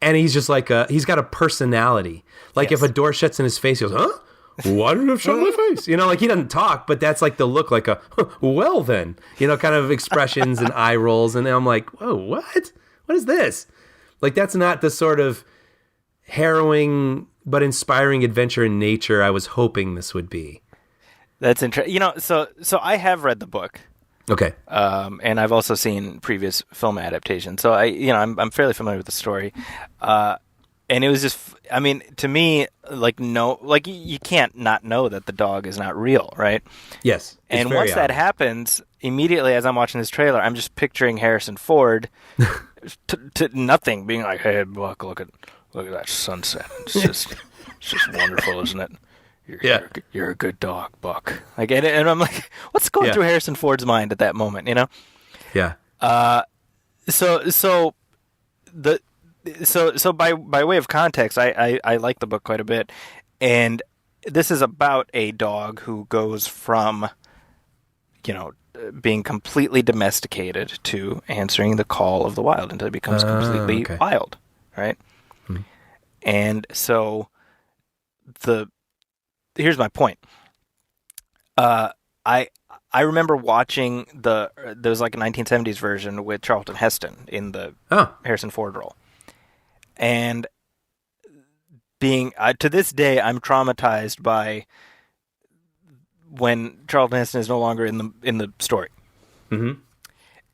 And he's just like he's got a personality. Like if a door shuts in his face, he goes, huh? Why did it shut my face? Like he doesn't talk, but that's like the look, like a, well then, kind of expressions and eye rolls. And I'm like, whoa, what? What is this? Like, that's not the sort of harrowing but inspiring adventure in nature I was hoping this would be. That's interesting. So I have read the book. Okay. And I've also seen previous film adaptations. So I'm fairly familiar with the story. And it was just, I mean, to me, like, no, like, you can't not know that the dog is not real, right? Yes. It's And very once that obvious. happens, immediately as I'm watching this trailer, I'm just picturing Harrison Ford to nothing, being like, "Hey, Buck, look at that sunset. It's just wonderful, isn't it? You're a good dog, Buck." Like, and I'm like, what's going Yeah. through Harrison Ford's mind at that moment, you know? Yeah. So by way of context, I like the book quite a bit, and this is about a dog who goes from, being completely domesticated to answering the call of the wild until he becomes completely okay. wild, right? Hmm. And so here's my point. I remember watching there was like a 1970s version with Charlton Heston in the Harrison Ford role. And being to this day, I'm traumatized by when Charlton Heston is no longer in the story. Mm-hmm.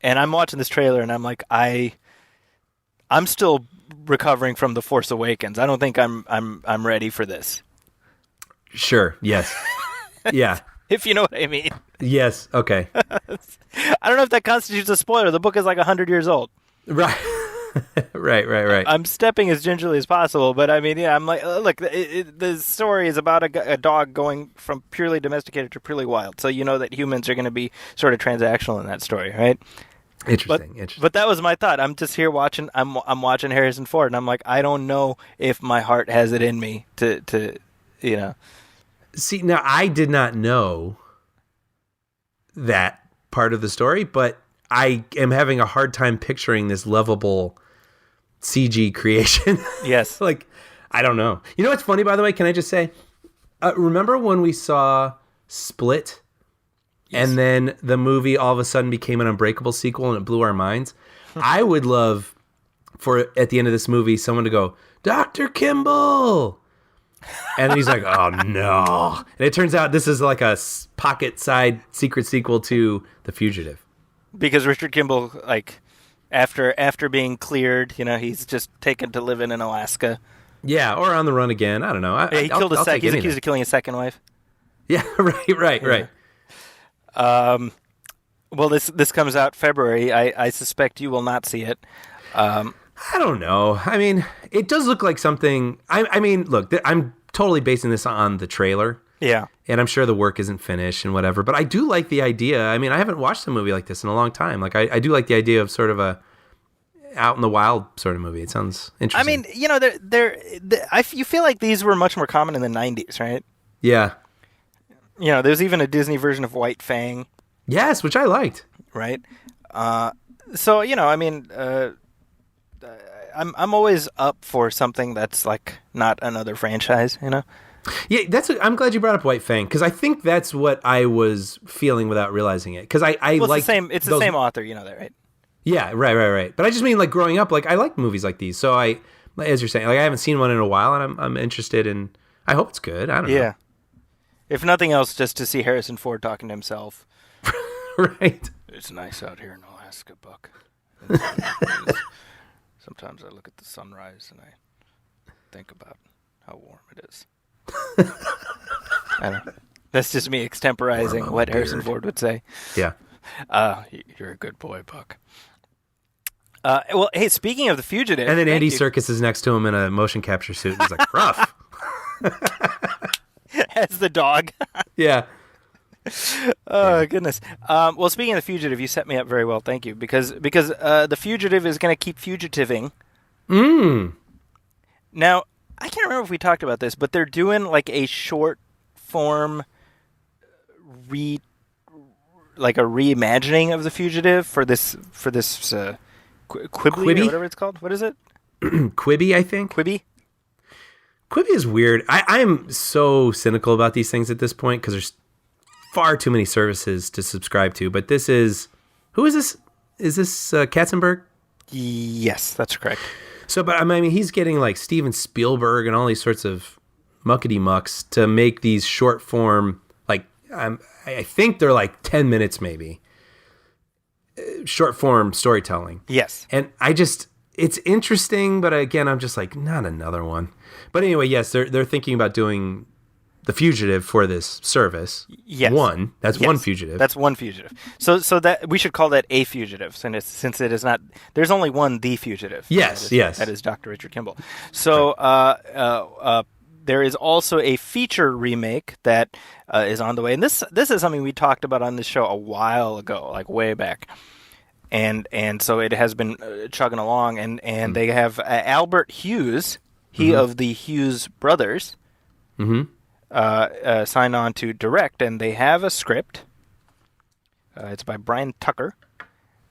And I'm watching this trailer, and I'm like, I'm still recovering from The Force Awakens. I don't think I'm ready for this. Sure. Yes. Yeah. If you know what I mean. Yes. Okay. I don't know if that constitutes a spoiler. The book is like 100 years old. Right. Right. I'm stepping as gingerly as possible, but I mean, yeah, I'm like, look, the story is about a dog going from purely domesticated to purely wild. So you know that humans are going to be sort of transactional in that story, right? Interesting. But that was my thought. I'm just here watching. I'm watching Harrison Ford, and I'm like, I don't know if my heart has it in me to. See, now I did not know that part of the story, but I am having a hard time picturing this lovable CG creation. Yes. Like, I don't know. You know what's funny, by the way? Can I just say, remember when we saw Split? Yes. And then the movie all of a sudden became an Unbreakable sequel and it blew our minds? I would love for, at the end of this movie, someone to go, Dr. Kimball! And then he's like, oh, no. And it turns out this is like a pocket side secret sequel to The Fugitive. Because Richard Kimball, like, after being cleared, he's just taken to live in Alaska. Yeah, or on the run again. I don't know. He killed a second. He's accused of killing a second wife. Yeah, right. Well, this comes out February. I suspect you will not see it. I don't know. I mean, it does look like something. I mean, look, I'm totally basing this on the trailer. Yeah. And I'm sure the work isn't finished and whatever. But I do like the idea. I mean, I haven't watched a movie like this in a long time. Like, I do like the idea of sort of a out in the wild sort of movie. It sounds interesting. I mean, you feel like these were much more common in the 90s, right? Yeah. There's even a Disney version of White Fang. Yes, which I liked. Right. So, I mean, I'm always up for something that's like not another franchise, Yeah, I'm glad you brought up White Fang because I think that's what I was feeling without realizing it. Because I like it's the same author, that, right? Yeah, right. But I just mean like growing up, like I like movies like these. So as you're saying, like I haven't seen one in a while, and I'm interested in. I hope it's good. I don't know. Yeah. If nothing else, just to see Harrison Ford talking to himself. Right. It's nice out here in Alaska, Buck. Sometimes I look at the sunrise and I think about how warm it is. I don't know. That's just me extemporizing what Harrison Ford would say. Yeah. You're a good boy, Buck. Well, hey, speaking of The Fugitive... And then Andy Serkis is next to him in a motion capture suit. And he's like, rough. As the dog. Yeah. Oh, goodness. Well, speaking of The Fugitive, you set me up very well. Thank you. Because The Fugitive is going to keep fugitiving. Now, I can't remember if we talked about this, but they're doing like a short form reimagining of The Fugitive for this Quibbly or whatever it's called. What is it? Quibi, I think. Quibi? Quibi is weird. I'm so cynical about these things at this point because there's far too many services to subscribe to. But this is... Who is this? Is this Katzenberg? Yes, that's correct. So, but I mean, he's getting like Steven Spielberg and all these sorts of muckety-mucks to make these short form, like, I think they're like 10 minutes maybe, short form storytelling. Yes. And it's interesting, but again, I'm just like, not another one. But anyway, yes, they're thinking about doing The Fugitive for this service. Yes. That's one fugitive. That's one fugitive. So that we should call that a fugitive, since it is not. There's only one The Fugitive. Yes, that is Dr. Richard Kimball. So there is also a feature remake that is on the way, and this is something we talked about on this show a while ago, like way back. And so it has been chugging along, and they have Albert Hughes, of the Hughes brothers, signed on to direct, and they have a script. It's by Brian Tucker,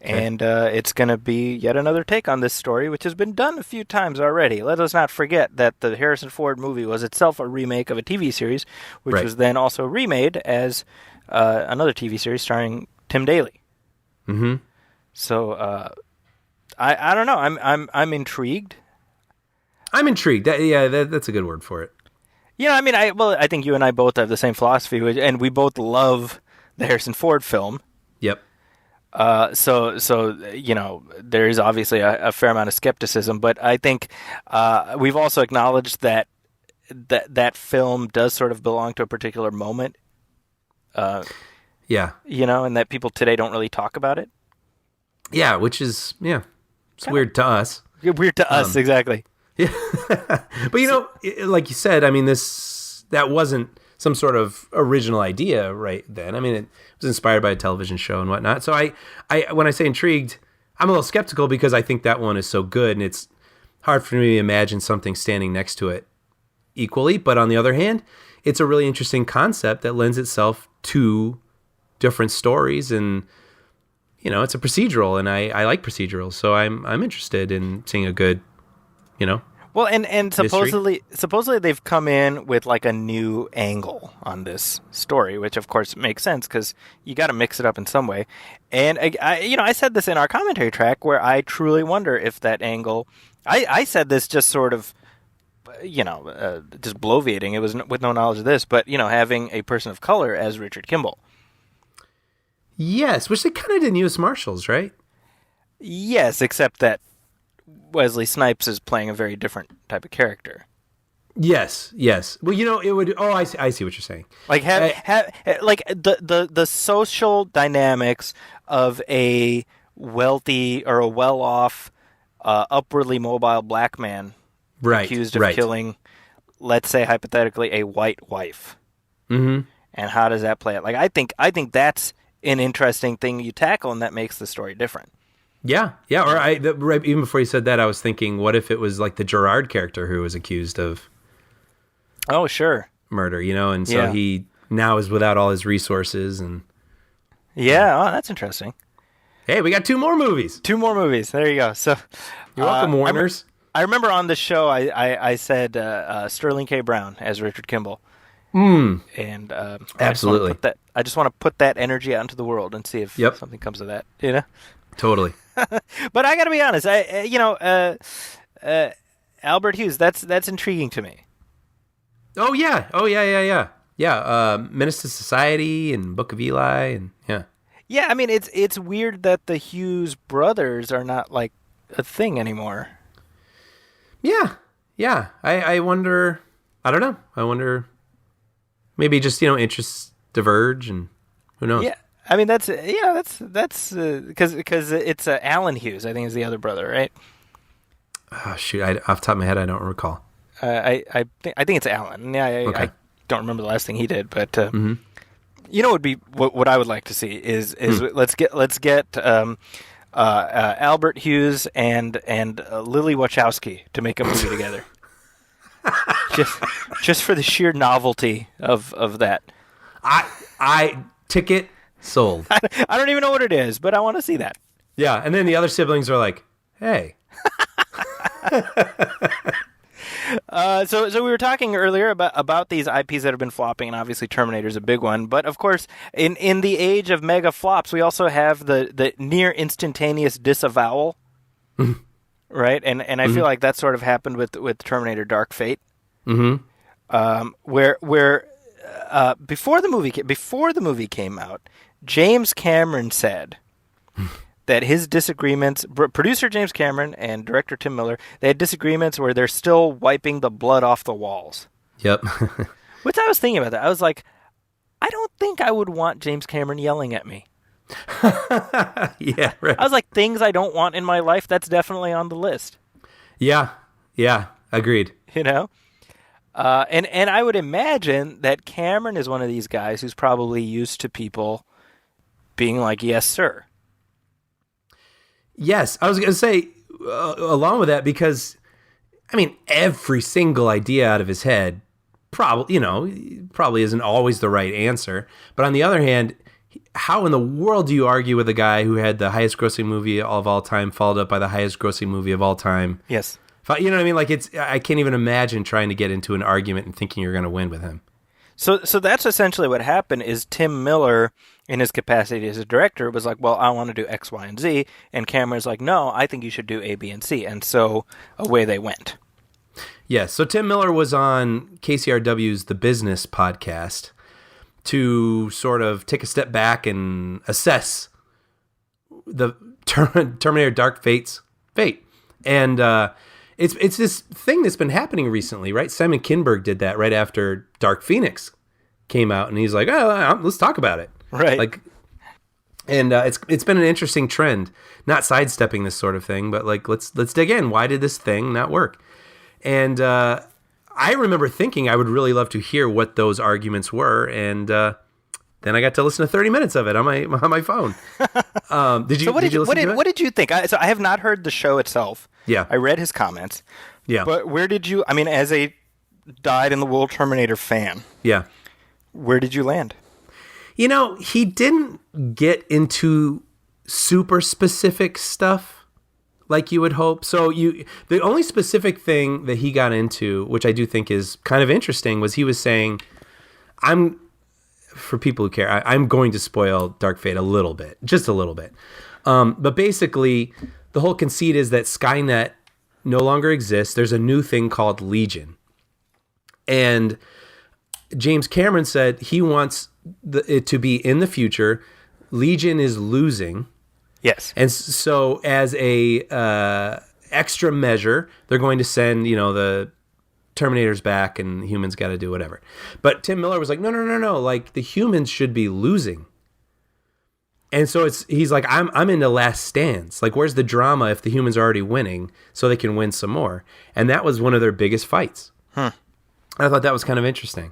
and it's going to be yet another take on this story, which has been done a few times already. Let us not forget that the Harrison Ford movie was itself a remake of a TV series, which was then also remade as another TV series starring Tim Daly. Mm-hmm. So I don't know. I'm intrigued. I'm intrigued. That's a good word for it. I mean, I think you and I both have the same philosophy, and we both love the Harrison Ford film. Yep. So there is obviously a fair amount of skepticism, but I think we've also acknowledged that film does sort of belong to a particular moment. Yeah. And that people today don't really talk about it. Yeah, which is it's weird to us. Weird to us, exactly. Yeah, but like you said, I mean, that wasn't some sort of original idea right then. I mean, it was inspired by a television show and whatnot. So I when I say intrigued, I'm a little skeptical because I think that one is so good, and it's hard for me to imagine something standing next to it equally. But on the other hand, it's a really interesting concept that lends itself to different stories, and it's a procedural, and I like procedurals, so I'm interested in seeing a good, Well, and supposedly they've come in with like a new angle on this story, which of course makes sense because you got to mix it up in some way. And I said this in our commentary track where I truly wonder if that angle. I said this just sort of, just bloviating. It was with no knowledge of this, but having a person of color as Richard Kimball. Yes, which they kind of did in U.S. Marshals, right? Yes, except that Wesley Snipes is playing a very different type of character. Yes. Well, it would. Oh, I see what you're saying. Like like the social dynamics of a wealthy or a well-off, upwardly mobile black man accused of killing, let's say hypothetically, a white wife. Mm-hmm. And how does that play out? Like I think that's an interesting thing you tackle, and that makes the story different. Yeah. Or right even before you said that, I was thinking, what if it was like the Gerard character who was accused of? Oh, sure. Murder, and so he now is without all his resources, and oh, that's interesting. Hey, we got 2 more movies. 2 more movies. There you go. So you're welcome, Warners. I remember on the show I said Sterling K. Brown as Richard Kimball. And absolutely, I just want to put that energy out into the world and see if something comes of that. Totally. But I got to be honest, Albert Hughes, that's intriguing to me. Oh yeah. Menace to Society and Book of Eli, and Yeah, I mean it's weird that the Hughes brothers are not like a thing anymore. Yeah. I wonder. I don't know. I wonder. Maybe just interests diverge, and who knows? Yeah, I mean that's because it's Alan Hughes, I think, is the other brother, right? Oh shoot! Off the top of my head, I don't recall. I think it's Alan. Yeah, Okay. I don't remember the last thing he did, but would be what I would like to see is let's get Albert Hughes and Lily Wachowski to make a movie together. just for the sheer novelty of that. I ticket sold. I don't even know what it is, but I want to see that. Yeah, and then the other siblings are like, "Hey." So we were talking earlier about these IPs that have been flopping, and obviously Terminator's a big one. But of course, in the age of mega flops, we also have the near instantaneous disavowal. Right, and I feel like that sort of happened with Terminator: Dark Fate, where before the movie came out, James Cameron said that his disagreements, producer James Cameron and director Tim Miller, they had disagreements where they're still wiping the blood off the walls. Yep. Which I was thinking about that. I was like, I don't think I would want James Cameron yelling at me. Yeah, right. I was like, things I don't want in my life, that's definitely on the list. Yeah, agreed. You know? And I would imagine that Cameron is one of these guys who's probably used to people being like, yes, sir. Yes, I was going to say, along with that, because, I mean, every single idea out of his head probably isn't always the right answer. But on the other hand, how in the world do you argue with a guy who had the highest grossing movie of all time, followed up by the highest grossing movie of all time? Yes. You know what I mean? Like, I can't even imagine trying to get into an argument and thinking you're going to win with him. So that's essentially what happened is Tim Miller, in his capacity as a director, was like, well, I want to do X, Y, and Z. And Cameron's like, no, I think you should do A, B, and C. And so away they went. Yes. So Tim Miller was on KCRW's The Business podcast to sort of take a step back and assess the Terminator Dark Fate's fate. And it's this thing that's been happening recently, right? Simon Kinberg did that right after Dark Phoenix came out, and he's like, oh, let's talk about it. Right. Like, and it's been an interesting trend, not sidestepping this sort of thing, but like, let's dig in. Why did this thing not work? And I remember thinking I would really love to hear what those arguments were, and then I got to listen to 30 minutes of it on my phone. Did you? So what did you think? So I have not heard the show itself. Yeah, I read his comments. Yeah, but where did you? I mean, as a dyed-in-the-wool Terminator fan, yeah, where did you land? You know, he didn't get into super specific stuff like you would hope. So the only specific thing that he got into, which I do think is kind of interesting, was he was saying, for people who care, I'm going to spoil Dark Fate a little bit, just a little bit. But basically, the whole conceit is that Skynet no longer exists. There's a new thing called Legion. And James Cameron said he wants it to be in the future. Legion is losing. Yes. And so as a extra measure, they're going to send, the Terminators back and humans got to do whatever. But Tim Miller was like, no. Like, the humans should be losing. And so he's like, I'm into last stands. Like, where's the drama if the humans are already winning so they can win some more? And that was one of their biggest fights. I thought that was kind of interesting.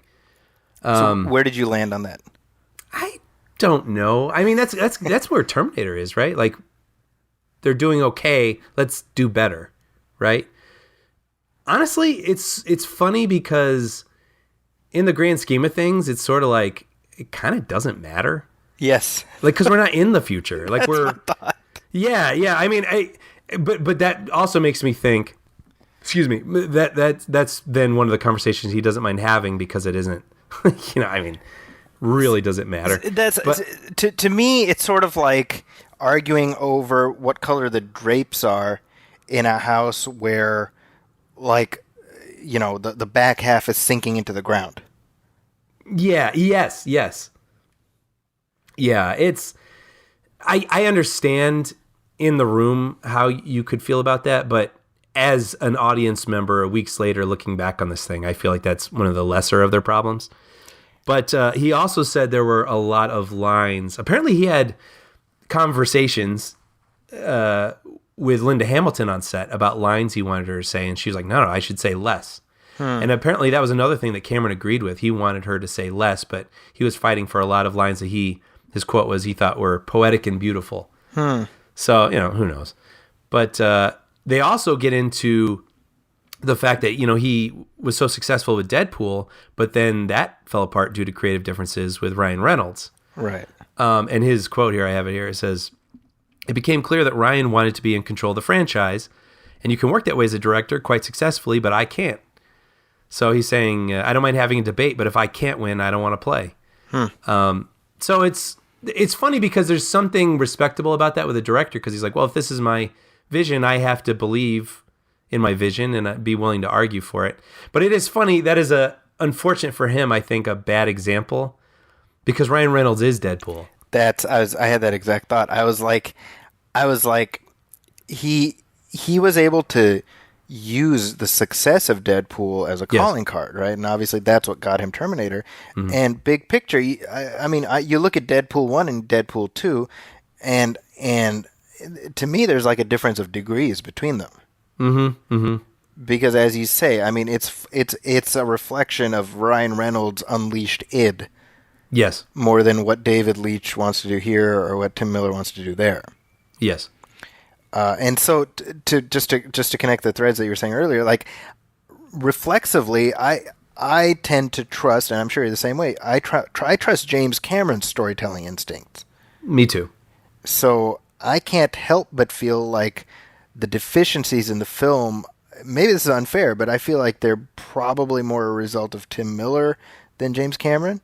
So where did you land on that? I don't know. I mean, that's where Terminator is, right? Like, they're doing okay. Let's do better, right? Honestly, it's funny because in the grand scheme of things, it's sort of like it kind of doesn't matter. Yes, like because we're not in the future. Like my thought. Yeah. I mean, but that also makes me think. Excuse me. That's then one of the conversations he doesn't mind having because it isn't. I mean, really doesn't matter. To me, it's sort of like arguing over what color the drapes are in a house where, like, the back half is sinking into the ground. Yeah. Yes. Yeah. It's. I understand in the room how you could feel about that, but as an audience member, weeks later, looking back on this thing, I feel like that's one of the lesser of their problems. But he also said there were a lot of lines. Apparently, he had conversations with Linda Hamilton on set about lines he wanted her to say, and she was like, no, I should say less. And apparently, that was another thing that Cameron agreed with. He wanted her to say less, but he was fighting for a lot of lines that his quote was he thought were poetic and beautiful. So, who knows? But they also get into the fact that, he was so successful with Deadpool, but then that fell apart due to creative differences with Ryan Reynolds. Right. And his quote here, I have it here, it says, "It became clear that Ryan wanted to be in control of the franchise, and you can work that way as a director quite successfully, but I can't." So he's saying, I don't mind having a debate, but if I can't win, I don't want to play. So it's funny because there's something respectable about that with a director, because he's like, well, if this is my vision, I have to believe in my vision and be willing to argue for it. But it is funny. That is unfortunate for him, I think, a bad example, because Ryan Reynolds is Deadpool. I had that exact thought. I was like, I was like, he was able to use the success of Deadpool as a calling card, right? And obviously that's what got him Terminator. And big picture, you look at Deadpool 1 and Deadpool 2, and to me there's like a difference of degrees between them. Because as you say, I mean, it's a reflection of Ryan Reynolds' unleashed id. Yes. More than what David Leitch wants to do here or what Tim Miller wants to do there. Yes. And so to connect the threads that you were saying earlier, like reflexively, I tend to trust, and I'm sure you're the same way. I trust James Cameron's storytelling instincts. Me too. So I can't help but feel like the deficiencies in the film. Maybe this is unfair, but I feel like they're probably more a result of Tim Miller than James Cameron.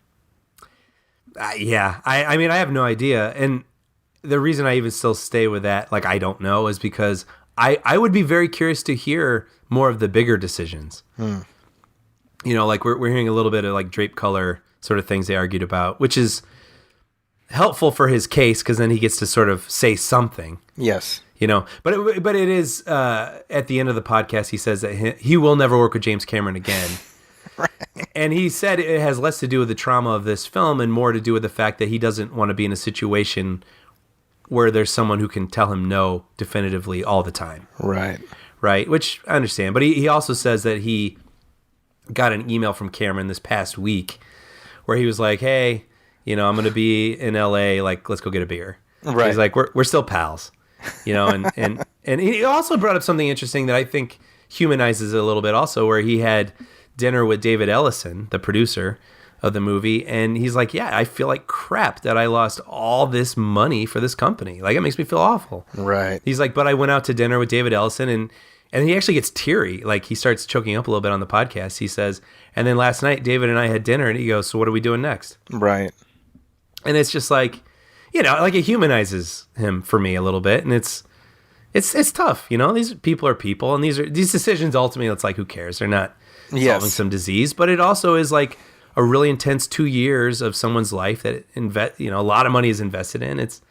Yeah. I mean, I have no idea, and the reason I even still stay with that, like, I don't know, is because I would be very curious to hear more of the bigger decisions. You know, like we're hearing a little bit of like drape color sort of things they argued about, which is helpful for his case because then he gets to sort of say something. Yes. You know, but it is at the end of the podcast, he says that he will never work with James Cameron again. Right. And he said it has less to do with the trauma of this film and more to do with the fact that he doesn't want to be in a situation where there's someone who can tell him no definitively all the time. Right. Right. Which I understand. But he also says that he got an email from Cameron this past week where he was like, hey, you know, I'm going to be in LA. Like, let's go get a beer. Right. He's like, we're still pals, you know, and he also brought up something interesting that I think humanizes it a little bit also, where he had dinner with David Ellison, the producer of the movie, and he's like, yeah, I feel like crap that I lost all this money for this company. Like, it makes me feel awful. Right. He's like, but I went out to dinner with David Ellison, and he actually gets teary. Like, he starts choking up a little bit on the podcast. He says, and then last night, David and I had dinner, and he goes, so what are we doing next? Right. And it's just like, you know, like it humanizes him for me a little bit, and it's tough, you know. These people are people, and these decisions ultimately, it's like, who cares? They're not solving some disease, but it also is like a really intense 2 years of someone's life that a lot of money is invested in. It's,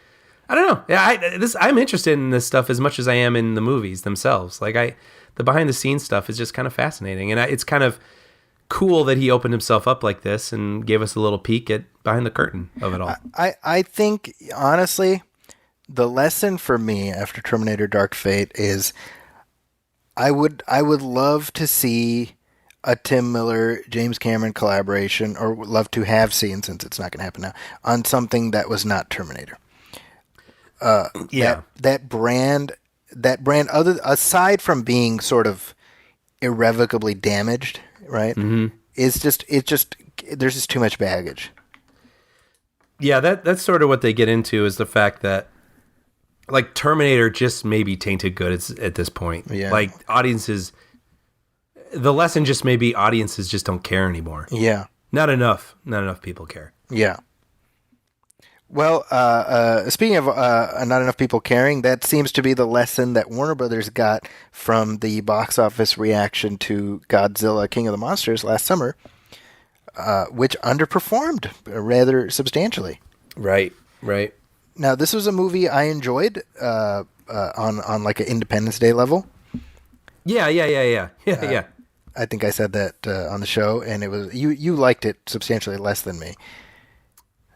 I don't know. Yeah, I'm interested in this stuff as much as I am in the movies themselves. Like the behind the scenes stuff is just kind of fascinating, and it's kind of cool that he opened himself up like this and gave us a little peek at behind the curtain of it all. I think honestly, the lesson for me after Terminator Dark Fate is I would love to see a Tim Miller, James Cameron collaboration, or would love to have seen, since it's not going to happen now, on something that was not Terminator. That brand, other aside from being sort of irrevocably damaged, right? Mm-hmm. There's just too much baggage. Yeah, that's sort of what they get into, is the fact that, like, Terminator just may be tainted good at this point. Yeah. Like, audiences, the lesson just may be audiences just don't care anymore. Yeah. Not enough people care. Yeah. Well, speaking of not enough people caring, that seems to be the lesson that Warner Brothers got from the box office reaction to Godzilla King of the Monsters last summer, which underperformed rather substantially. Right. Now, this was a movie I enjoyed on like an Independence Day level. Yeah. I think I said that on the show, and it was you liked it substantially less than me.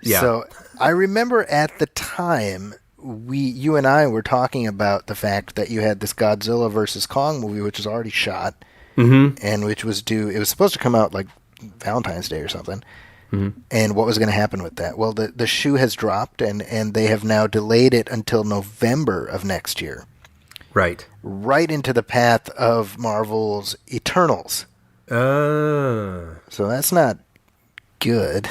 Yeah. So I remember at the time you and I were talking about the fact that you had this Godzilla versus Kong movie, which was already shot, and which was due. It was supposed to come out like Valentine's Day or something. Mm-hmm. And what was going to happen with that? Well, the shoe has dropped, and they have now delayed it until November of next year. Right into the path of Marvel's Eternals. So that's not good.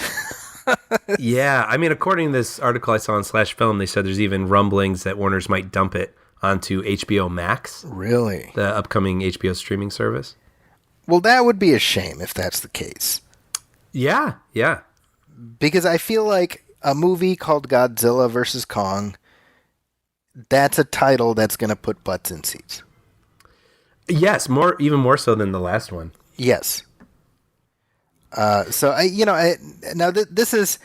Yeah, I mean, according to this article I saw on /film, they said there's even rumblings that Warner's might dump it onto HBO Max. Really? The upcoming HBO streaming service. Well, that would be a shame if that's the case. Yeah. Because I feel like a movie called Godzilla vs. Kong, that's a title that's going to put butts in seats. Yes, even more so than the last one. Yes. So this is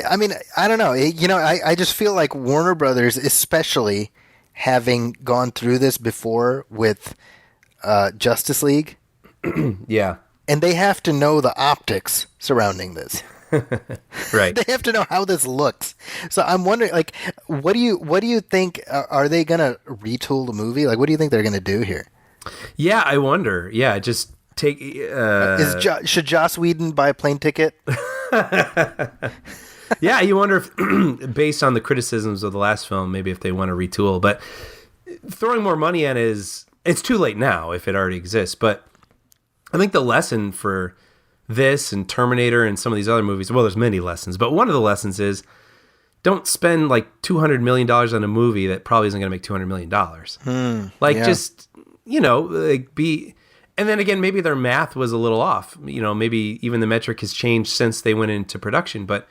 I mean, I don't know. I just feel like Warner Brothers, especially having gone through this before with Justice League, Yeah. and they have to know the optics surrounding this. Right. They have to know how this looks. So I'm wondering, like, what do you think? Are they gonna retool the movie? Like, what do you think they're gonna do here? Yeah, I wonder. Yeah, just take. Should Joss Whedon buy a plane ticket? Yeah, you wonder if, based on the criticisms of the last film, maybe if they want to retool. But throwing more money at it it's too late now if it already exists. But I think the lesson for this and Terminator and some of these other movies, well, there's many lessons, but one of the lessons is don't spend like $200 million on a movie that probably isn't going to make $200 million. Just, like be... And then again, maybe their math was a little off. Maybe even the metric has changed since they went into production. But,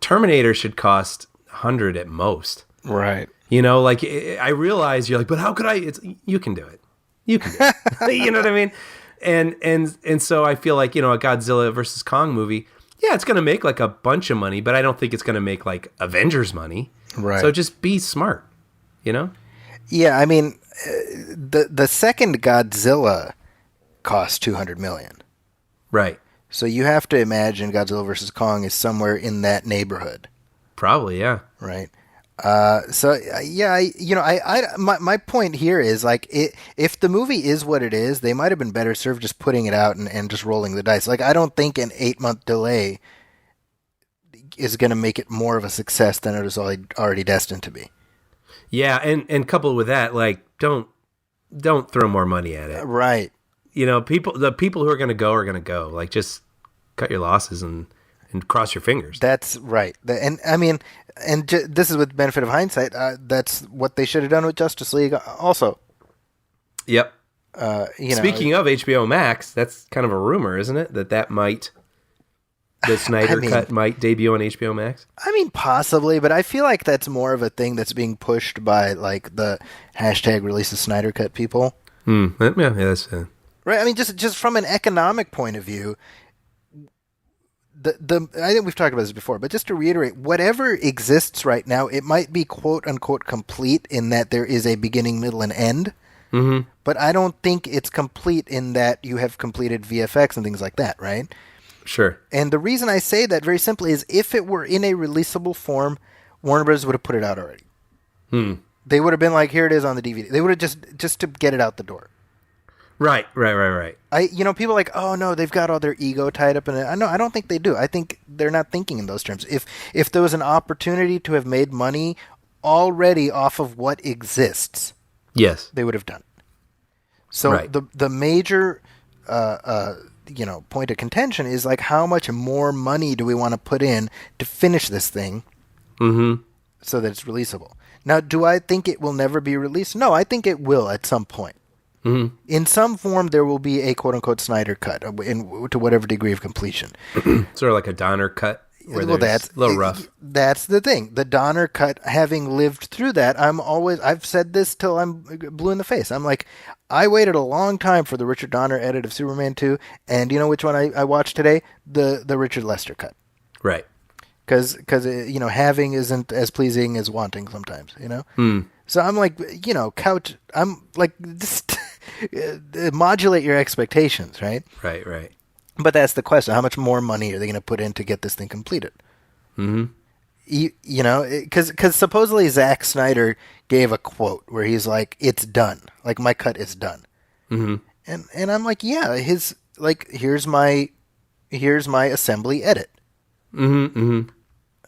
Terminator should cost 100 at most. Right. I realize you're like, but how could I? You can do it. You can do it. You know what I mean? And so I feel like, a Godzilla versus Kong movie, yeah, it's going to make like a bunch of money, but I don't think it's going to make like Avengers money. Right. So just be smart, Yeah, I mean, the second Godzilla cost $200 million. Right. So you have to imagine Godzilla versus Kong is somewhere in that neighborhood. Probably, yeah. Right. My point here is like if the movie is what it is, they might have been better served just putting it out and just rolling the dice. Like I don't think an 8-month delay is going to make it more of a success than it was already destined to be. Yeah, and coupled with that, like don't throw more money at it. Right. The people who are going to go are going to go. Like just cut your losses and cross your fingers. That's right. And I mean, this is with the benefit of hindsight. That's what they should have done with Justice League also. Yep. Speaking of HBO Max, that's kind of a rumor, isn't it? That might, the Snyder Cut might debut on HBO Max? I mean, possibly, but I feel like that's more of a thing that's being pushed by like the hashtag release the Snyder Cut people. Yeah, that's right. I mean, just from an economic point of view, I think we've talked about this before, but just to reiterate, whatever exists right now, it might be quote unquote complete in that there is a beginning, middle, and end. Mm-hmm. But I don't think it's complete in that you have completed VFX and things like that, right? Sure. And the reason I say that very simply is if it were in a releasable form, Warner Bros. Would have put it out already. They would have been like, here it is on the DVD. They would have just to get it out the door. Right. People are like, oh no, they've got all their ego tied up in it. I don't think they do. I think they're not thinking in those terms. If there was an opportunity to have made money already off of what exists, yes, they would have done it. So the major point of contention is like, how much more money do we want to put in to finish this thing, so that it's releasable? Now, do I think it will never be released? No, I think it will at some point. In some form, there will be a quote-unquote Snyder Cut to whatever degree of completion. Sort of like a Donner Cut, where that's a little rough. That's the thing. The Donner Cut, having lived through that, I've said this till I'm blue in the face. I'm like, I waited a long time for the Richard Donner edit of Superman 2, and you know which one I watched today? The Richard Lester cut. Right. Because having isn't as pleasing as wanting sometimes, So I'm like, I'm like, just modulate your expectations, right? Right. But that's the question. How much more money are they going to put in to get this thing completed? Because supposedly Zack Snyder gave a quote where he's like, it's done. Like, my cut is done. And I'm like, yeah, here's my assembly edit.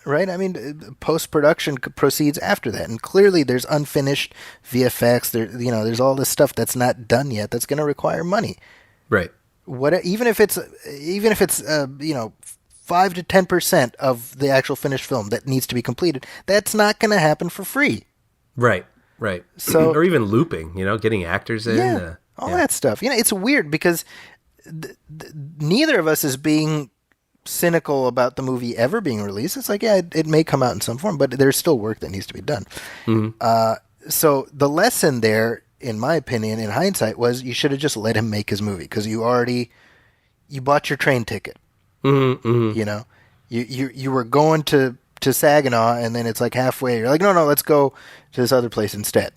Right? I mean, post-production proceeds after that. And clearly there's unfinished VFX. There's all this stuff that's not done yet that's going to require money. Right. Even if it's 5 to 10% of the actual finished film that needs to be completed, that's not going to happen for free. Right. So, or even looping, getting actors in. That stuff. It's weird because neither of us is being cynical about the movie ever being released. It's like, yeah, it may come out in some form, but there's still work that needs to be done. So the lesson there, in my opinion, in hindsight, was you should have just let him make his movie because you bought your train ticket. You You were going to Saginaw, and then it's like halfway. You're like, no, let's go to this other place instead.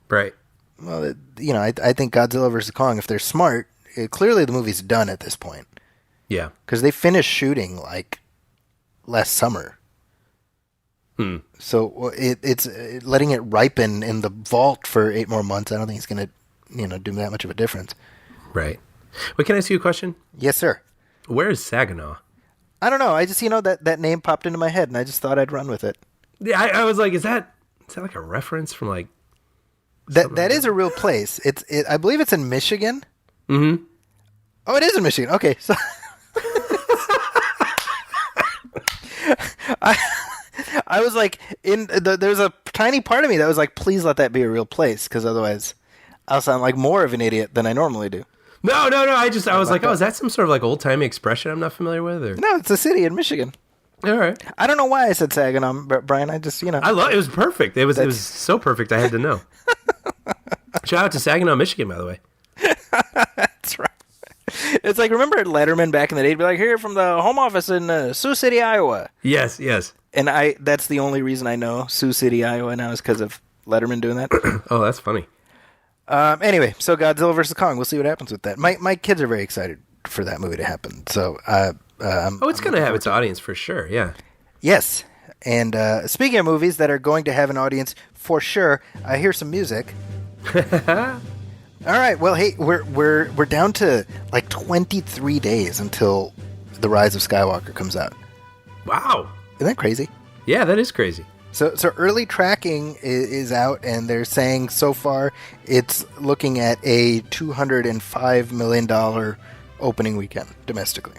Right. Well, I think Godzilla vs. Kong, if they're smart, clearly the movie's done at this point. Yeah. Because they finished shooting like last summer. So it's letting it ripen in the vault for 8 more months. I don't think it's going to, do that much of a difference. Right. Wait, can I ask you a question? Yes, sir. Where is Saginaw? I don't know. I just, that name popped into my head, and I just thought I'd run with it. Yeah, I was like, is that like a reference from like... That is a real place. I believe it's in Michigan. Mm-hmm. Oh, it is in Michigan. Okay, so... I was like, there's a tiny part of me that was like, please let that be a real place, because otherwise I'll sound like more of an idiot than I normally do. No. I was like, is that some sort of like old timey expression I'm not familiar with? Or? No, it's a city in Michigan. All right. I don't know why I said Saginaw, Brian. I just, I love it. Was perfect. It was so perfect. I had to know. Shout out to Saginaw, Michigan, by the way. That's right. It's like, remember Letterman back in the day? He'd be like, here from the home office in Sioux City, Iowa. Yes. And that's the only reason I know Sioux City, Iowa now is because of Letterman doing that. Oh, that's funny. Anyway, so Godzilla vs. Kong. We'll see what happens with that. My kids are very excited for that movie to happen. So, it's going to have its audience for sure. Yeah. Yes. And speaking of movies that are going to have an audience for sure, here's some music. All right. Well, hey, we're down to like 23 days until The Rise of Skywalker comes out. Wow. Isn't that crazy? Yeah, that is crazy. So early tracking is out, and they're saying so far it's looking at a $205 million opening weekend domestically.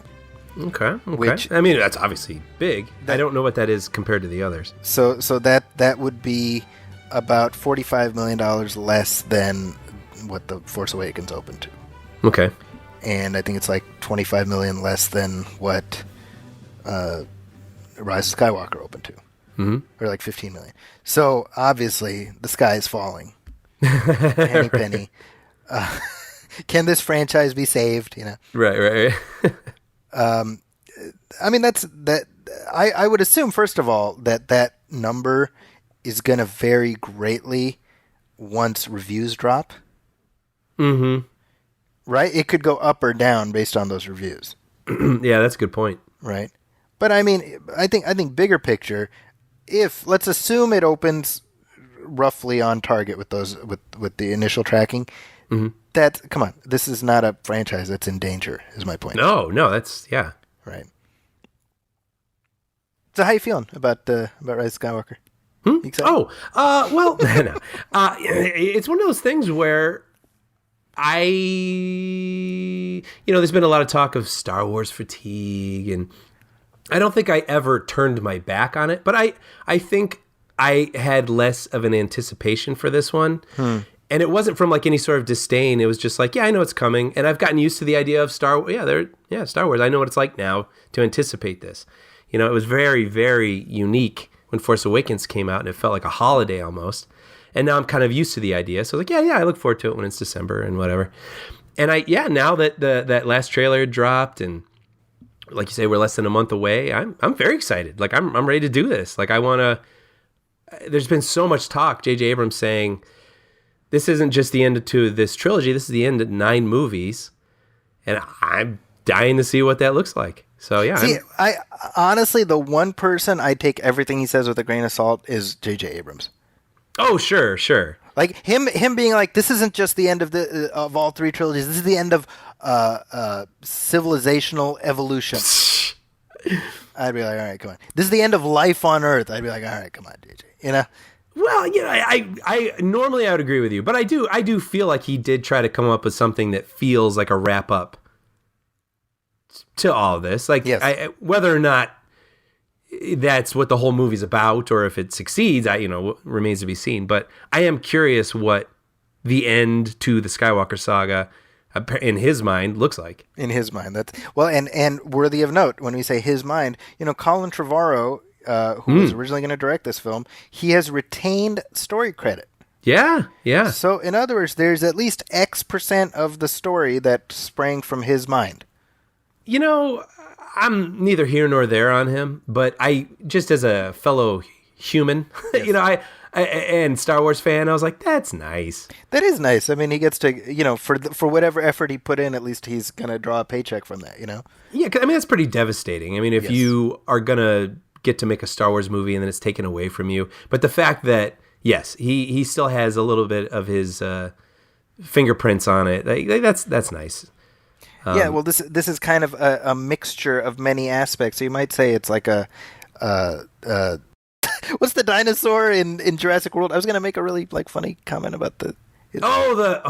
Okay. Which, I mean, that's obviously big. I don't know what that is compared to the others. So that would be about $45 million less than what The Force Awakens opened to. Okay. And I think it's like $25 million less than what Rise of Skywalker opened to. Mm-hmm. Or like $15 million. So obviously the sky is falling. Penny. Can this franchise be saved? Right. I mean, I would assume, first of all, that number is going to vary greatly once reviews drop. Mm-hmm. Right? It could go up or down based on those reviews. Yeah, that's a good point. Right. But I mean, I think bigger picture, if let's assume it opens roughly on target with those with the initial tracking, come on, this is not a franchise that's in danger, is my point. No, that's right. So how you feeling about Rise of Skywalker? You excited? Well, no. It's one of those things where there's been a lot of talk of Star Wars fatigue, and I don't think I ever turned my back on it, but I think I had less of an anticipation for this one. And it wasn't from like any sort of disdain. It was just like, yeah, I know it's coming, and I've gotten used to the idea of Star Wars. Star Wars. I know what it's like now to anticipate this. It was very, very unique when Force Awakens came out, and it felt like a holiday almost. And now I'm kind of used to the idea. So like, I look forward to it when it's December and whatever. And now that that last trailer dropped, and like you say, we're less than a month away, I'm very excited. Like I'm ready to do this. Like I want to. There's been so much talk. J.J. Abrams saying, this isn't just the end to this trilogy. This is the end of 9 movies, and I'm dying to see what that looks like. So yeah. See, I honestly, the one person I take everything he says with a grain of salt is J.J. Abrams. Oh, sure. Like him being like, this isn't just the end of all 3 trilogies. This is the end of civilizational evolution. I'd be like, all right, come on. This is the end of life on Earth. I'd be like, all right, come on, J.J. Well, I normally I would agree with you, but I do feel like he did try to come up with something that feels like a wrap up to all of this. Like, yes. Whether or not that's what the whole movie's about, or if it succeeds, remains to be seen. But I am curious what the end to the Skywalker saga, in his mind, looks like. In his mind, that's well, and worthy of note when we say his mind. Colin Trevorrow, who was originally going to direct this film, he has retained story credit. Yeah. So, in other words, there's at least X% of the story that sprang from his mind. You know, I'm neither here nor there on him, but I just as a fellow human, you know, I and Star Wars fan, I was like, that's nice. That is nice. I mean, he gets to, you know, for whatever effort he put in, at least he's gonna draw a paycheck from that, you know. Yeah, 'cause, I mean, that's pretty devastating. I mean, if you are gonna get to make a Star Wars movie and then it's taken away from you, but the fact that yes, he still has a little bit of his fingerprints on it, like, that's nice. Yeah, well, this is kind of a mixture of many aspects. So you might say it's like a what's the dinosaur in Jurassic World? I was gonna make a really like funny comment about the. What the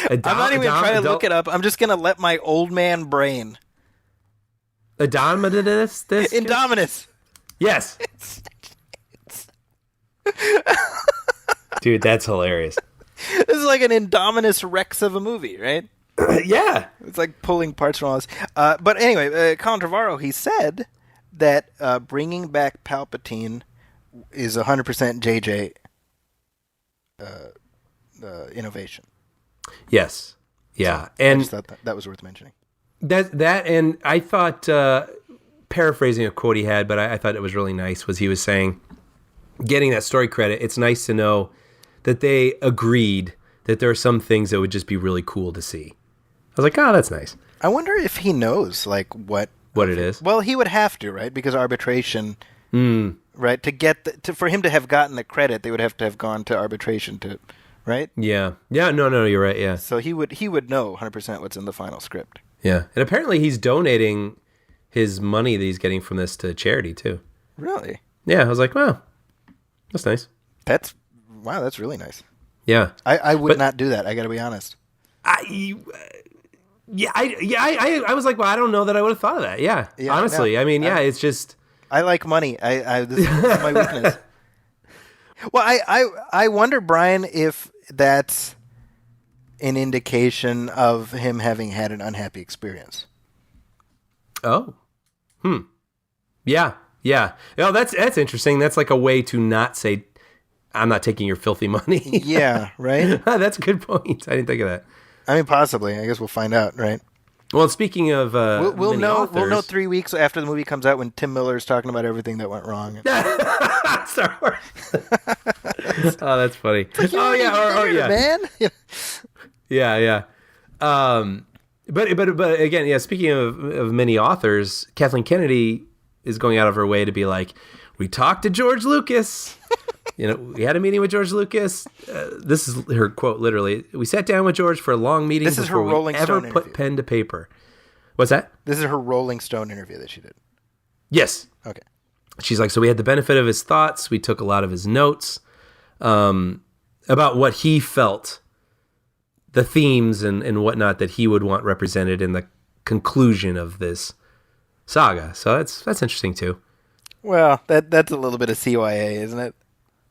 I'm not even trying to look it up. I'm just gonna let my old man brain. Indominus. Indominus. Yes. Dude, that's hilarious. This is like an Indominus Rex of a movie, right? Yeah. It's like pulling parts from all this. But anyway, Colin Trevorrow, he said that bringing back Palpatine is 100% JJ innovation. Yes. Yeah. I And just thought that was worth mentioning. that and I thought, paraphrasing a quote he had, but I thought it was really nice, was he was saying, getting that story credit, it's nice to know that they agreed that there are some things that would just be really cool to see. I was like, oh, that's nice. I wonder if he knows like what it is. Well, he would have to, right? Because arbitration, right? To get for him to have gotten the credit, they would have to have gone to arbitration to, right? Yeah. No, you're right. Yeah. So he would know 100% what's in the final script. Yeah. And apparently he's donating his money that he's getting from this to charity too. Really? Yeah. I was like, well, that's nice. That's really nice. Yeah. I would not do that. I got to be honest. I was like, well, I don't know that I would have thought of that. Yeah. Honestly. No, I mean, it's just. I like money. This is my weakness. Well, I wonder, Brian, if that's an indication of him having had an unhappy experience. Oh. Yeah. Oh, that's interesting. That's like a way to not say, I'm not taking your filthy money. Yeah, right? That's a good point. I didn't think of that. I mean, possibly. I guess we'll find out, right? Well, speaking of we'll many know authors, we'll know 3 weeks after the movie comes out when Tim Miller's talking about everything that went wrong. Star Wars. Oh, that's funny. Oh yeah, or yeah, man. Yeah. But again, yeah. Speaking of many authors, Kathleen Kennedy is going out of her way to be like, we talked to George Lucas. You know, we had a meeting with George Lucas. This is her quote, literally. We sat down with George for a long meeting this is her before Rolling we ever Stone put interview. pen to paper. What's that? This is her Rolling Stone interview that she did. Yes. Okay. She's like, so we had the benefit of his thoughts. We took a lot of his notes about what he felt, the themes and whatnot that he would want represented in the conclusion of this saga. So that's interesting too. Well, that's a little bit of CYA, isn't it?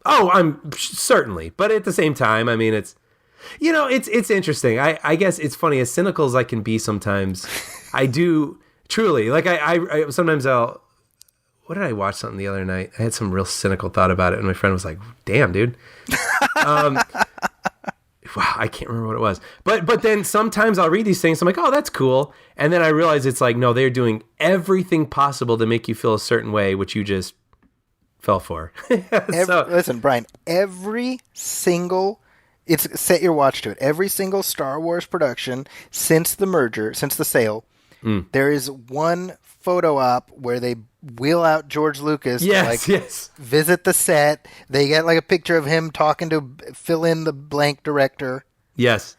Oh, I'm certainly, but at the same time, I mean, it's interesting. I guess it's funny, as cynical as I can be sometimes. I do truly like. I sometimes I'll. What did I watch something the other night? I had some real cynical thought about it, and my friend was like, "Damn, dude." Wow, I can't remember what it was. But then sometimes I'll read these things. I'm like, "Oh, that's cool," and then I realize it's like, no, they're doing everything possible to make you feel a certain way, which you just fell for. Listen, Brian, every single, set your watch to it. Every single Star Wars production since the merger, since the sale, there is one photo op where they wheel out George Lucas to visit the set. They get like a picture of him talking to fill in the blank director. Yes.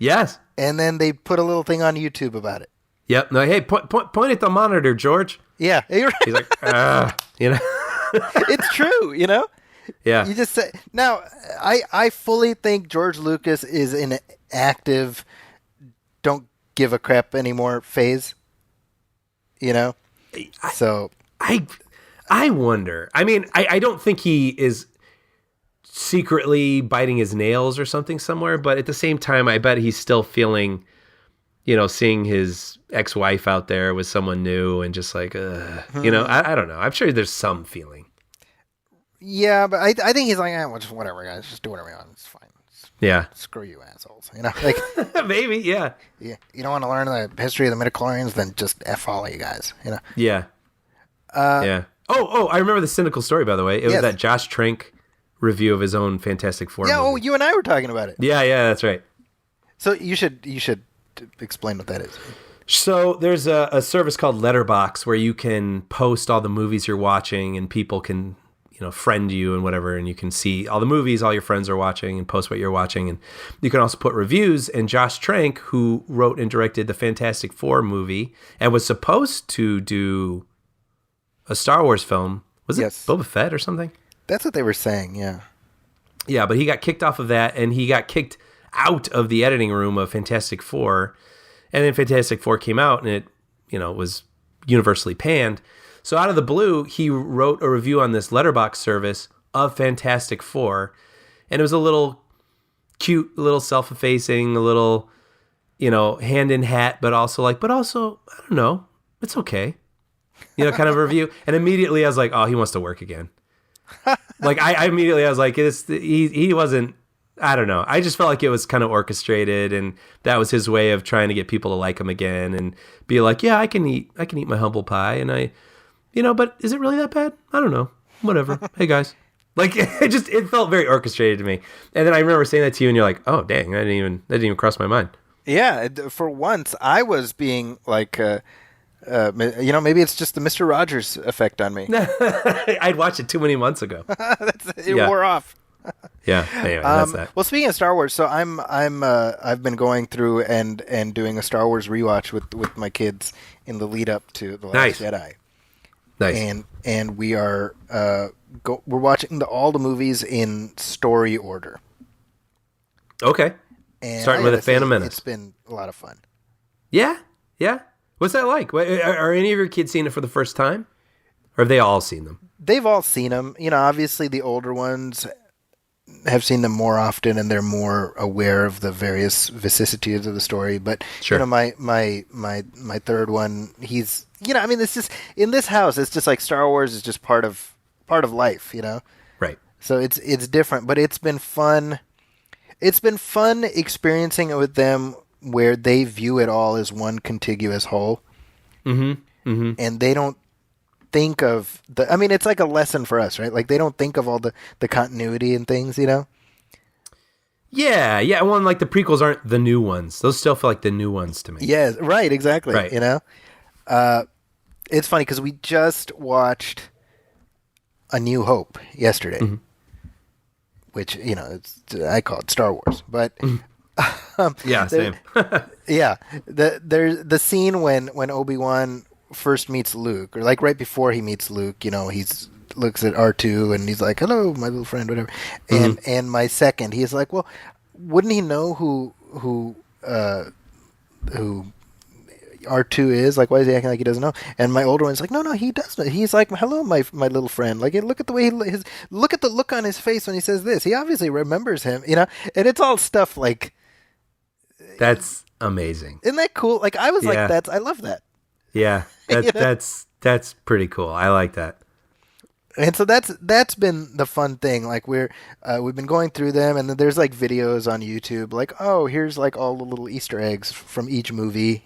And then they put a little thing on YouTube about it. Yep. No, hey, point at the monitor, George. Yeah. You're right. He's like, you know. It's true, you know? Yeah. You just say now. I fully think George Lucas is in an active, don't give a crap anymore phase. You know, so I wonder. I mean, I don't think he is secretly biting his nails or something somewhere, but at the same time, I bet he's still feeling, you know, seeing his ex-wife out there with someone new and just like, you know, I don't know. I'm sure there's some feeling. Yeah, but I think he's like, well, just whatever, guys, just do whatever you want. It's fine. Yeah. Screw you, assholes. Like Maybe, yeah. you don't want to learn the history of the midichlorians, then just F all of you guys. Yeah. Yeah. Oh, I remember the cynical story, by the way. It was Yes. that Josh Trank review of his own Fantastic Four Yeah. movie. Oh, you and I were talking about it. Yeah, that's right. So you should explain what that is. So there's a service called Letterbox where you can post all the movies you're watching, and people can, friend you and whatever, and you can see all the movies all your friends are watching and post what you're watching. And you can also put reviews. And Josh Trank, who wrote and directed the Fantastic Four movie and was supposed to do a Star Wars film, was it Yes. Boba Fett or something? That's what they were saying. Yeah. Yeah, but he got kicked off of that, and he got kicked out of the editing room of Fantastic Four. And then Fantastic Four came out, and it, was universally panned. So out of the blue, he wrote a review on this Letterbox service of Fantastic Four, and it was a little cute, a little self-effacing, a little, hand in hat, but also I don't know, it's okay, kind of a review. And immediately I was like, oh, he wants to work again. Like I immediately I was like, he wasn't. I don't know. I just felt like it was kind of orchestrated, and that was his way of trying to get people to like him again and be like, yeah, I can eat my humble pie, and but is it really that bad? I don't know. Whatever. Hey guys, like it felt very orchestrated to me. And then I remember saying that to you, and you're like, oh dang, that didn't even cross my mind. Yeah. For once, I was being like, maybe it's just the Mr. Rogers effect on me. I'd watched it too many months ago. It wore off. Yeah. Anyway, that's that. Well, speaking of Star Wars, so I've been going through and doing a Star Wars rewatch with my kids in the lead up to The Last Jedi. Nice. And we are we're watching all the movies in story order. Okay. And Starting with The Phantom Menace. It's been a lot of fun. Yeah. What's that like? Are any of your kids seeing it for the first time, or have they all seen them? They've all seen them. Obviously the older ones have seen them more often, and they're more aware of the various vicissitudes of the story. But Sure. my third one, he's it's just in this house. It's just like Star Wars is just part of life, Right. So it's different, but it's been fun. It's been fun experiencing it with them, where they view it all as one contiguous whole, and they don't think of it's like a lesson for us, right? Like they don't think of all the continuity and things, Yeah. Well, and like the prequels aren't the new ones; those still feel like the new ones to me. Yeah, right, exactly. Right. It's funny because we just watched A New Hope yesterday, which I call it Star Wars, but Yeah, same. yeah, there's the scene when Obi-Wan first meets Luke, or like right before he meets Luke, he's looks at R2 and he's like, "Hello, my little friend," whatever. And my second, he's like, "Well, wouldn't he know who R2 is? Like, why is he acting like he doesn't know?" And my older one's like, "No, he does know. He's like, hello, my little friend. Like, look at the way look at the look on his face when he says this. He obviously remembers him, And it's all stuff like, That's amazing. isn't that cool? Like, I was Yeah. like, I love that. Yeah, that's pretty cool. I like that. And so that's been the fun thing. Like we've been going through them, and then there's like videos on YouTube, like, oh, here's like all the little Easter eggs from each movie,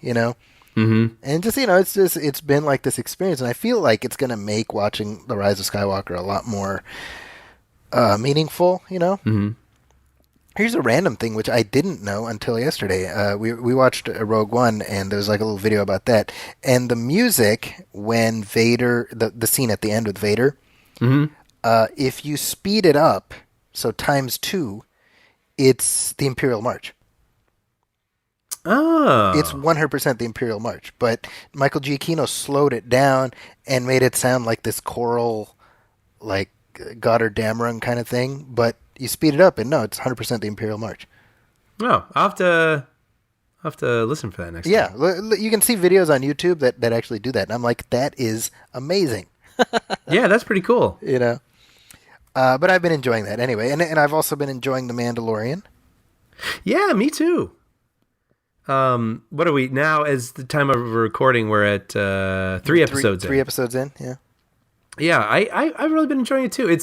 Mm-hmm. And just it's been like this experience, and I feel like it's gonna make watching The Rise of Skywalker a lot more meaningful. Mm-hmm. Here's a random thing which I didn't know until yesterday. We watched Rogue One, and there was like a little video about that, and the music when Vader, the scene at the end with Vader. Mm-hmm. If you speed it up, so times 2, it's the Imperial March. Oh. It's 100% the Imperial March. But Michael Giacchino slowed it down and made it sound like this choral, like Goddard Dameron kind of thing. But you speed it up, and no, it's 100% the Imperial March. Oh, I'll have to listen for that next time. Yeah, you can see videos on YouTube that actually do that. And I'm like, that is amazing. Yeah, that's pretty cool. But I've been enjoying that anyway. And I've also been enjoying The Mandalorian. Yeah, me too. What are we now? As the time of recording, we're at 3 episodes in. 3 episodes in, yeah. Yeah, I've really been enjoying it too.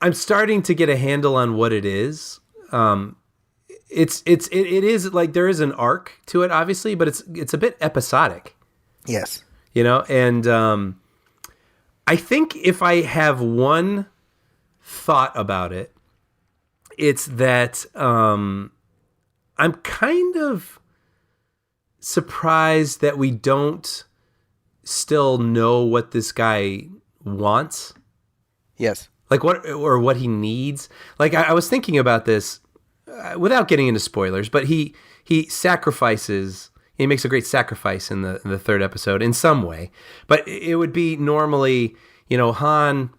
I'm starting to get a handle on what it is. it is like there is an arc to it, obviously, but it's a bit episodic. Yes. And I think if I have one thought about it, it's that I'm kind of surprised that we don't still know what this guy wants. Yes. Like what he needs. Like I was thinking about this without getting into spoilers, but he sacrifices. He makes a great sacrifice in the third episode in some way. But it would be normally, Han,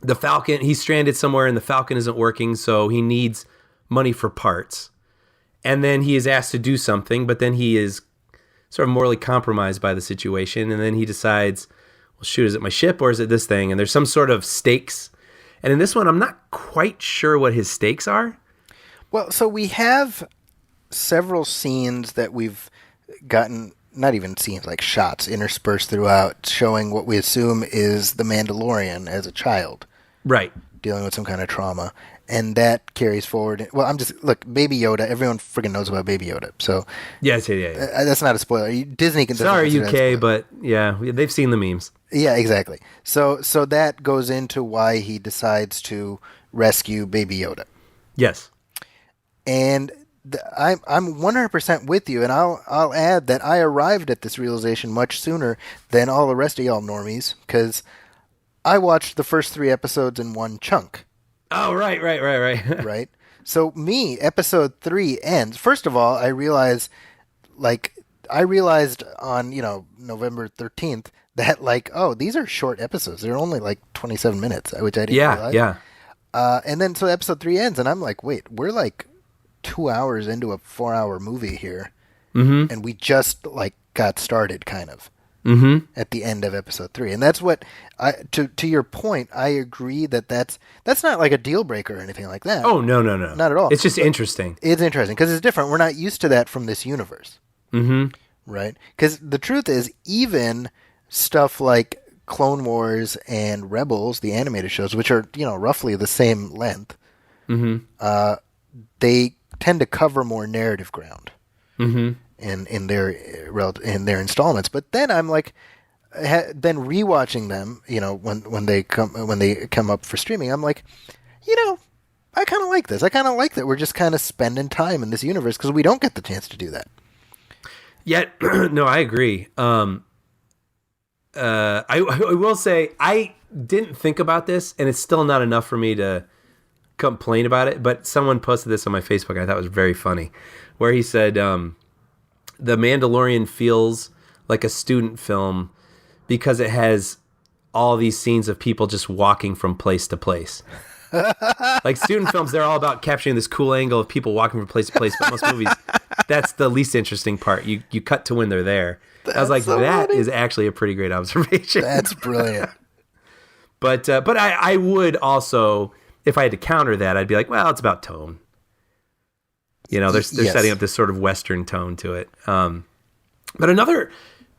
the Falcon, he's stranded somewhere and the Falcon isn't working, so he needs money for parts. And then he is asked to do something, but then he is sort of morally compromised by the situation. And then he decides, well, shoot, is it my ship or is it this thing? And there's some sort of stakes. And in this one, I'm not quite sure what his stakes are. Well, so we have several scenes that we've gotten, not even scenes, like shots interspersed throughout, showing what we assume is the Mandalorian as a child. Right. Dealing with some kind of trauma. And that carries forward. Well, look, Baby Yoda, everyone freaking knows about Baby Yoda. So yes, yeah. That's not a spoiler. Disney can. Sorry, UK, but yeah, they've seen the memes. Yeah, exactly. So that goes into why he decides to rescue Baby Yoda. Yes. And I'm 100% with you, and I'll add that I arrived at this realization much sooner than all the rest of y'all normies, because I watched the first 3 episodes in one chunk. Oh, right. Right? So episode 3 ends. First of all, I realized on, November 13th that, these are short episodes. They're only 27 minutes, which I didn't realize. Yeah. And then so episode 3 ends, and I'm like, wait, we're 2 hours into a 4-hour movie here, and we just got started, kind of. At the end of episode 3, and that's what to your point. I agree that's not like a deal breaker or anything like that. Oh no, not at all. It's just interesting. It's interesting because it's different. We're not used to that from this universe, right? Because the truth is, even stuff like Clone Wars and Rebels, the animated shows, which are roughly the same length, they tend to cover more narrative ground. In their installments, but then I'm then rewatching them, when they come up for streaming, I'm like, I kind of like this. I kind of like that we're just kind of spending time in this universe because we don't get the chance to do that. Yet, no, I agree. I will say I didn't think about this, and it's still not enough for me to complain about it. But someone posted this on my Facebook, and I thought it was very funny, where he said, The Mandalorian feels like a student film because it has all these scenes of people just walking from place to place. Like student films, they're all about capturing this cool angle of people walking from place to place, but most movies, that's the least interesting part. You cut to when they're there. I was like, so that funny. Is actually a pretty great observation. That's brilliant. But I would also, if I had to counter that, I'd be like, well, it's about tone. They're setting up this sort of Western tone to it. But another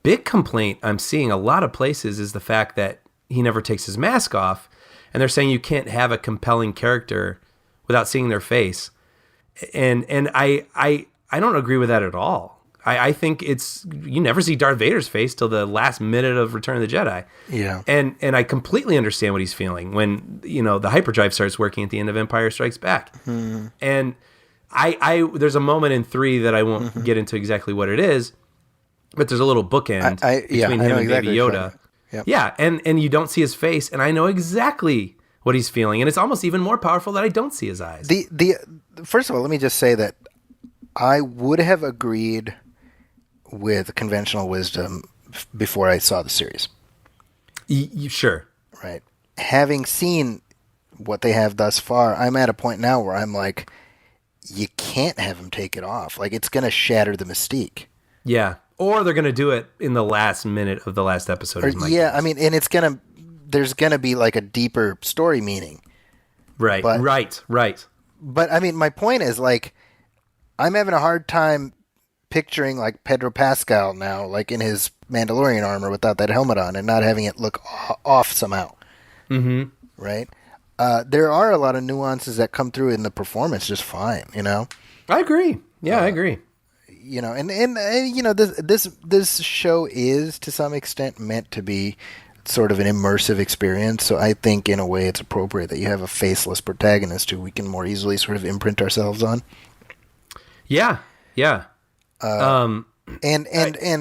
big complaint I'm seeing a lot of places is the fact that he never takes his mask off. And they're saying you can't have a compelling character without seeing their face. And I don't agree with that at all. I think you never see Darth Vader's face till the last minute of Return of the Jedi. Yeah. And I completely understand what he's feeling when, the hyperdrive starts working at the end of Empire Strikes Back. And I there's a moment in 3 that I won't get into exactly what it is, but there's a little bookend between him and Baby Yoda. Yep. Yeah, and you don't see his face, and I know exactly what he's feeling, and it's almost even more powerful that I don't see his eyes. First of all, let me just say that I would have agreed with conventional wisdom before I saw the series. Sure. Right. Having seen what they have thus far, I'm at a point now where I'm like, you can't have him take it off. It's going to shatter the mystique. Yeah. Or they're going to do it in the last minute of the last episode. And there's going to be a deeper story meaning. Right. Right. But my point is I'm having a hard time picturing Pedro Pascal now, in his Mandalorian armor without that helmet on and not having it look off somehow. Right. there are a lot of nuances that come through in the performance just fine, you know? I agree. Yeah, I agree. You know, and you know, this show is to some extent meant to be sort of an immersive experience. So I think in a way it's appropriate that you have a faceless protagonist who we can more easily sort of imprint ourselves on. Yeah. And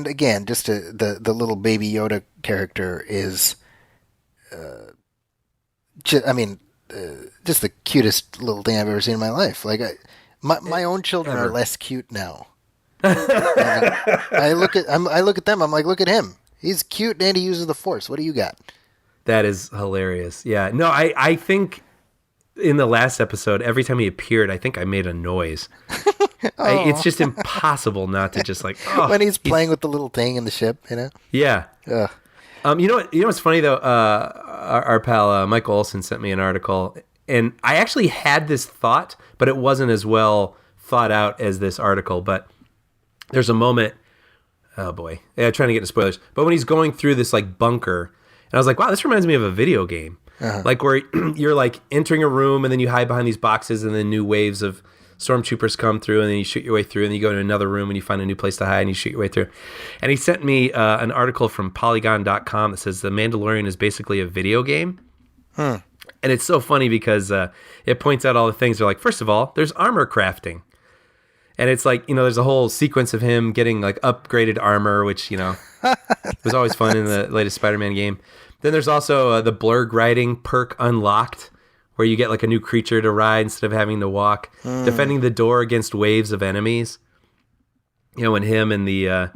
again, just the little baby Yoda character is, just the cutest little thing I've ever seen in my life. Like my own children are less cute now. I look at them. I'm like, look at him. He's cute and he uses the Force. What do you got? That is hilarious. Yeah. No, I think in the last episode, every time he appeared, I think I made a noise. It's just impossible not to just like, when he's playing with the little thing in the ship, you know? Yeah. Ugh. You know what's funny though? Our pal Michael Olson sent me an article, and I actually had this thought, but it wasn't as well thought out as this article. But there's a moment. Oh boy, yeah, trying to get to spoilers. But when he's going through this like bunker, and I was like, wow, this reminds me of a video game, like where you're like entering a room and then you hide behind these boxes, and then new waves of stormtroopers come through, and then you shoot your way through, and then you go to another room and you find a new place to hide and you shoot your way through. And he sent me an article from Polygon.com that says The Mandalorian is basically a video game. And it's so funny because it points out all the things. They're like, first of all, there's armor crafting. And it's like, you know, there's a whole sequence of him getting like upgraded armor, which, you know, was always fun in the latest Spider-Man game. Then there's also the blurg riding perk unlocked, where you get like a new creature to ride instead of having to walk. Defending the door against waves of enemies. You know, when him and the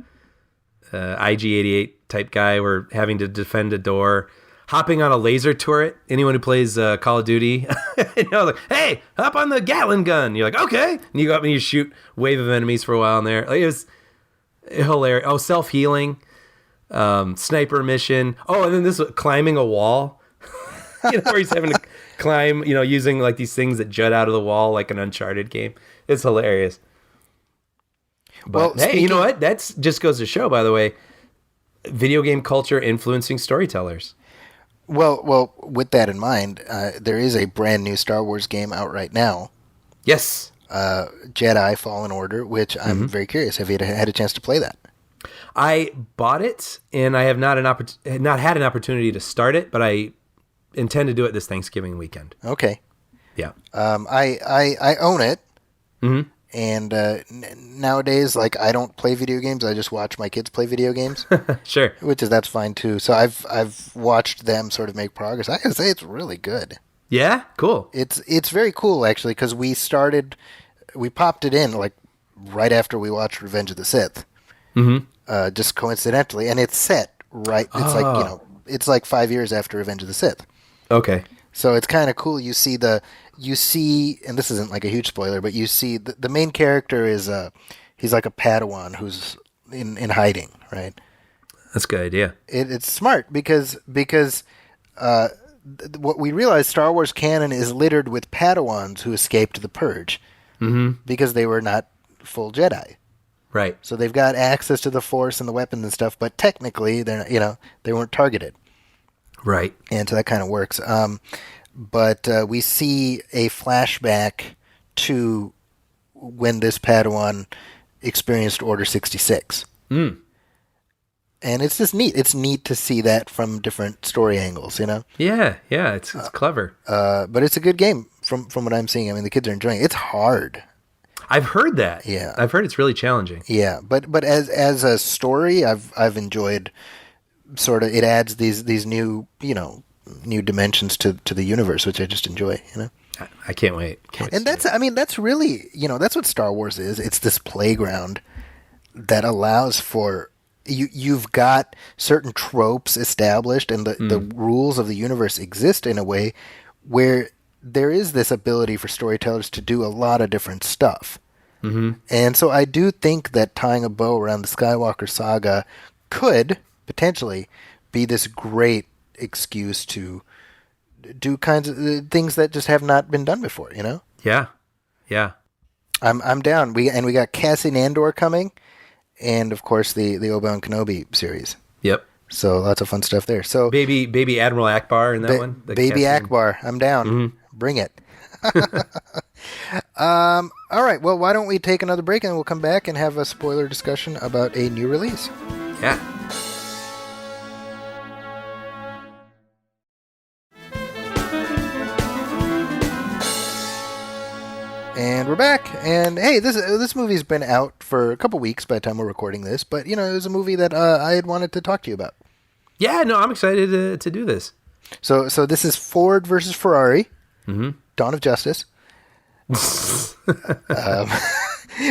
IG-88 type guy were having to defend a door. Hopping on a laser turret. Anyone who plays Call of Duty, you know, like, hey, hop on the Gatling gun. You're like, okay. And you go up and you shoot wave of enemies for a while in there. Like, it was hilarious. Oh, self-healing. Sniper mission. Oh, and then this climbing a wall. You know, where he's having to climb, you know, using like these things that jut out of the wall like an Uncharted game. It's hilarious. But well, hey, you know what? That just goes to show, by the way, video game culture influencing storytellers. Well, with that in mind, there is a brand new Star Wars game out right now. Yes. Jedi Fallen Order, which I'm very curious. Have you had a chance to play that? I bought it, and I have not had an opportunity to start it, but I intend to do it this Thanksgiving weekend. Okay. Yeah. I own it. Mm-hmm. And nowadays, like, I don't play video games. I just watch my kids play video games. Sure. That's fine too. So I've watched them sort of make progress. I gotta say, it's really good. Yeah. Cool. It's very cool actually, because we popped it in like right after we watched Revenge of the Sith. Mm-hmm. Just coincidentally, and it's set right. It's like, you know, it's like 5 years after Revenge of the Sith. Okay. So it's kind of cool. You see, and this isn't like a huge spoiler, but you see the main character is he's like a Padawan who's in hiding, right? That's a good idea. It's smart because what we realize, Star Wars canon is littered with Padawans who escaped the Purge because they were not full Jedi. Right. So they've got access to the Force and the weapons and stuff, but technically they're not, you know, they weren't targeted. Right. And so that kind of works. But we see a flashback to when this Padawan experienced Order 66. And it's just neat. It's neat to see that from different story angles, you know? Yeah, it's clever. But it's a good game from what I'm seeing. I mean, the kids are enjoying it. It's hard. I've heard that. Yeah. I've heard it's really challenging. Yeah, but as a story, I've enjoyed sort of, it adds these new, you know, new dimensions to the universe, which I just enjoy, you know. I can't wait. And that's really, you know, that's what Star Wars is. It's this playground that allows for you've got certain tropes established, and the rules of the universe exist in a way where there is this ability for storytellers to do a lot of different stuff. And so I do think that tying a bow around the Skywalker saga could potentially be this great excuse to do kinds of things that just have not been done before, you know? Yeah. I'm down. We got Cassian Andor coming, and of course the Obi-Wan Kenobi series. Yep. So lots of fun stuff there. So Baby Admiral Akbar in that one. The Baby cat's name? Akbar, I'm down. Mm-hmm. Bring it. All right. Well, why don't we take another break and we'll come back and have a spoiler discussion about a new release. Yeah. And we're back. And hey, this movie's been out for a couple weeks by the time we're recording this, but it was a movie that I had wanted to talk to you about. Yeah, no, I'm excited to do this. So this is Ford versus Ferrari, Dawn of Justice. I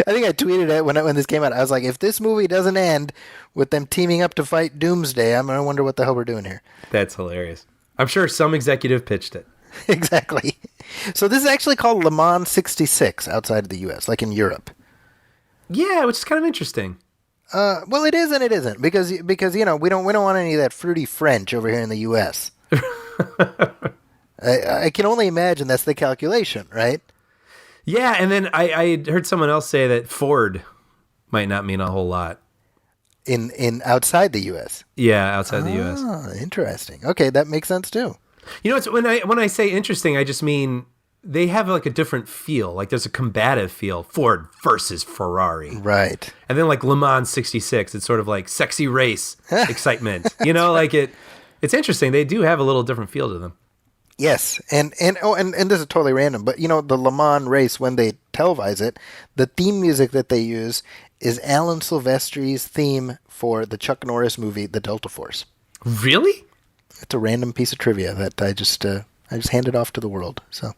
think I tweeted it when this came out. I was like, if this movie doesn't end with them teaming up to fight Doomsday, I'm going to wonder what the hell we're doing here. That's hilarious. I'm sure some executive pitched it. Exactly. So this is actually called Le Mans 66 outside of the U.S., like in Europe. Yeah, which is kind of interesting. Well, it is and it isn't because we don't want any of that fruity French over here in the U.S. I can only imagine that's the calculation, right? Yeah, and then I heard someone else say that Ford might not mean a whole lot. In outside the U.S. Yeah, outside the U.S. Oh, interesting. Okay, that makes sense too. It's when I say interesting, I just mean they have like a different feel. Like there's a combative feel. Ford versus Ferrari. Right. And then like Le Mans 66, it's sort of like sexy race excitement. It's interesting. They do have a little different feel to them. Yes, and this is totally random, but the Le Mans race, when they televise it, the theme music that they use is Alan Silvestri's theme for the Chuck Norris movie, The Delta Force. Really? It's a random piece of trivia that I just handed off to the world. So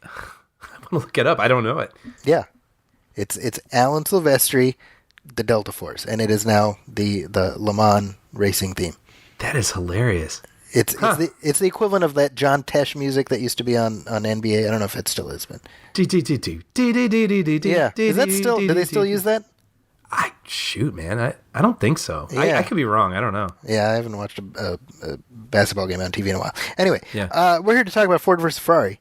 I'm gonna look it up. I don't know it. Yeah, it's Alan Silvestri, The Delta Force, and it is now the Le Mans racing theme. That is hilarious. It's the equivalent of that John Tesh music that used to be on NBA. I don't know if it still is, but yeah, is that still? Do they still use that? Man, I don't think so. Yeah. I could be wrong. I don't know. Yeah, I haven't watched a basketball game on TV in a while. Anyway, Yeah. We're here to talk about Ford versus Ferrari.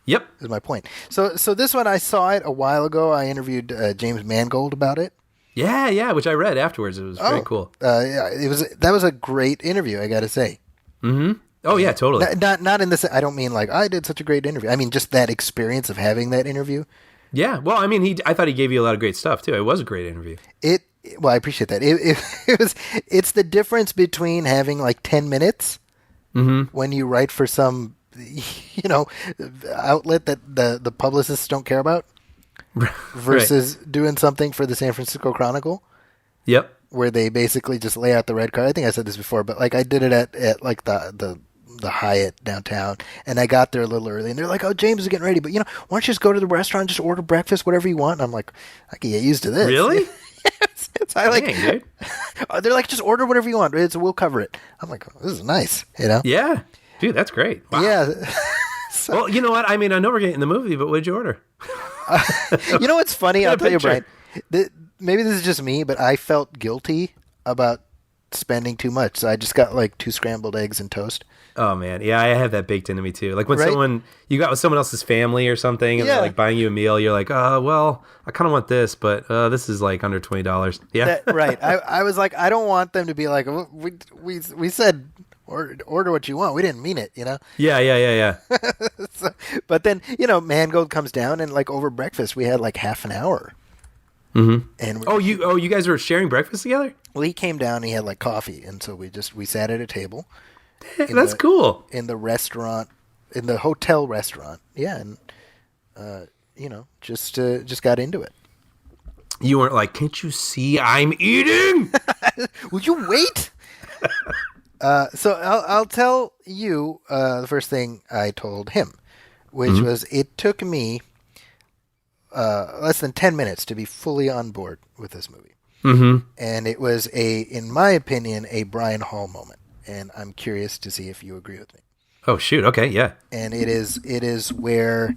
Yep. Is my point. So this one, I saw it a while ago. I interviewed James Mangold about it. Yeah, which I read afterwards. It was very cool. Yeah, that was a great interview, I got to say. Mm-hmm. Oh yeah, totally. Not in this. I don't mean like I did such a great interview. I mean just that experience of having that interview. Yeah. Well, I mean, I thought he gave you a lot of great stuff too. It was a great interview. Well, I appreciate that. It's the difference between having like 10 minutes when you write for some, outlet that the publicists don't care about versus doing something for the San Francisco Chronicle. Yep. Where they basically just lay out the red card. I think I said this before, but like I did it at like the Hyatt downtown, and I got there a little early, and they're like, "Oh, James is getting ready, but why don't you just go to the restaurant, and just order breakfast, whatever you want?" And I'm like, I can get used to this. Really? Yes. I like. Dang, dude. They're like, just order whatever you want. We'll cover it. I'm like, this is nice, Yeah, dude, that's great. Wow. Yeah. Well, you know what? I mean, I know we're getting the movie, but what did you order? You know what's funny? I'll tell you, picture. Brian. Maybe this is just me, but I felt guilty about spending too much, so I just got like 2 scrambled eggs and toast. Oh man, yeah, I have that baked into me too. Like when Right? you got with someone else's family or something, and Yeah. they're like buying you a meal, you're like, well, I kind of want this, but this is like under $20. Yeah, Right. I was like, I don't want them to be like, we said order what you want. We didn't mean it, Yeah. But then, Mangold comes down, and like over breakfast, we had like half an hour. Mm-hmm. And you guys were sharing breakfast together? well, he came down, and he had like coffee, and so we sat at a table That's cool. in the restaurant, in the hotel restaurant. Yeah, and just got into it. You weren't like, can't you see I'm eating? Would you wait? So I'll tell you the first thing I told him, which was it took me less than 10 minutes to be fully on board with this movie. Mm-hmm. And it was in my opinion, a Brian Hall moment. And I'm curious to see if you agree with me. Oh shoot! Okay, yeah. And it is where,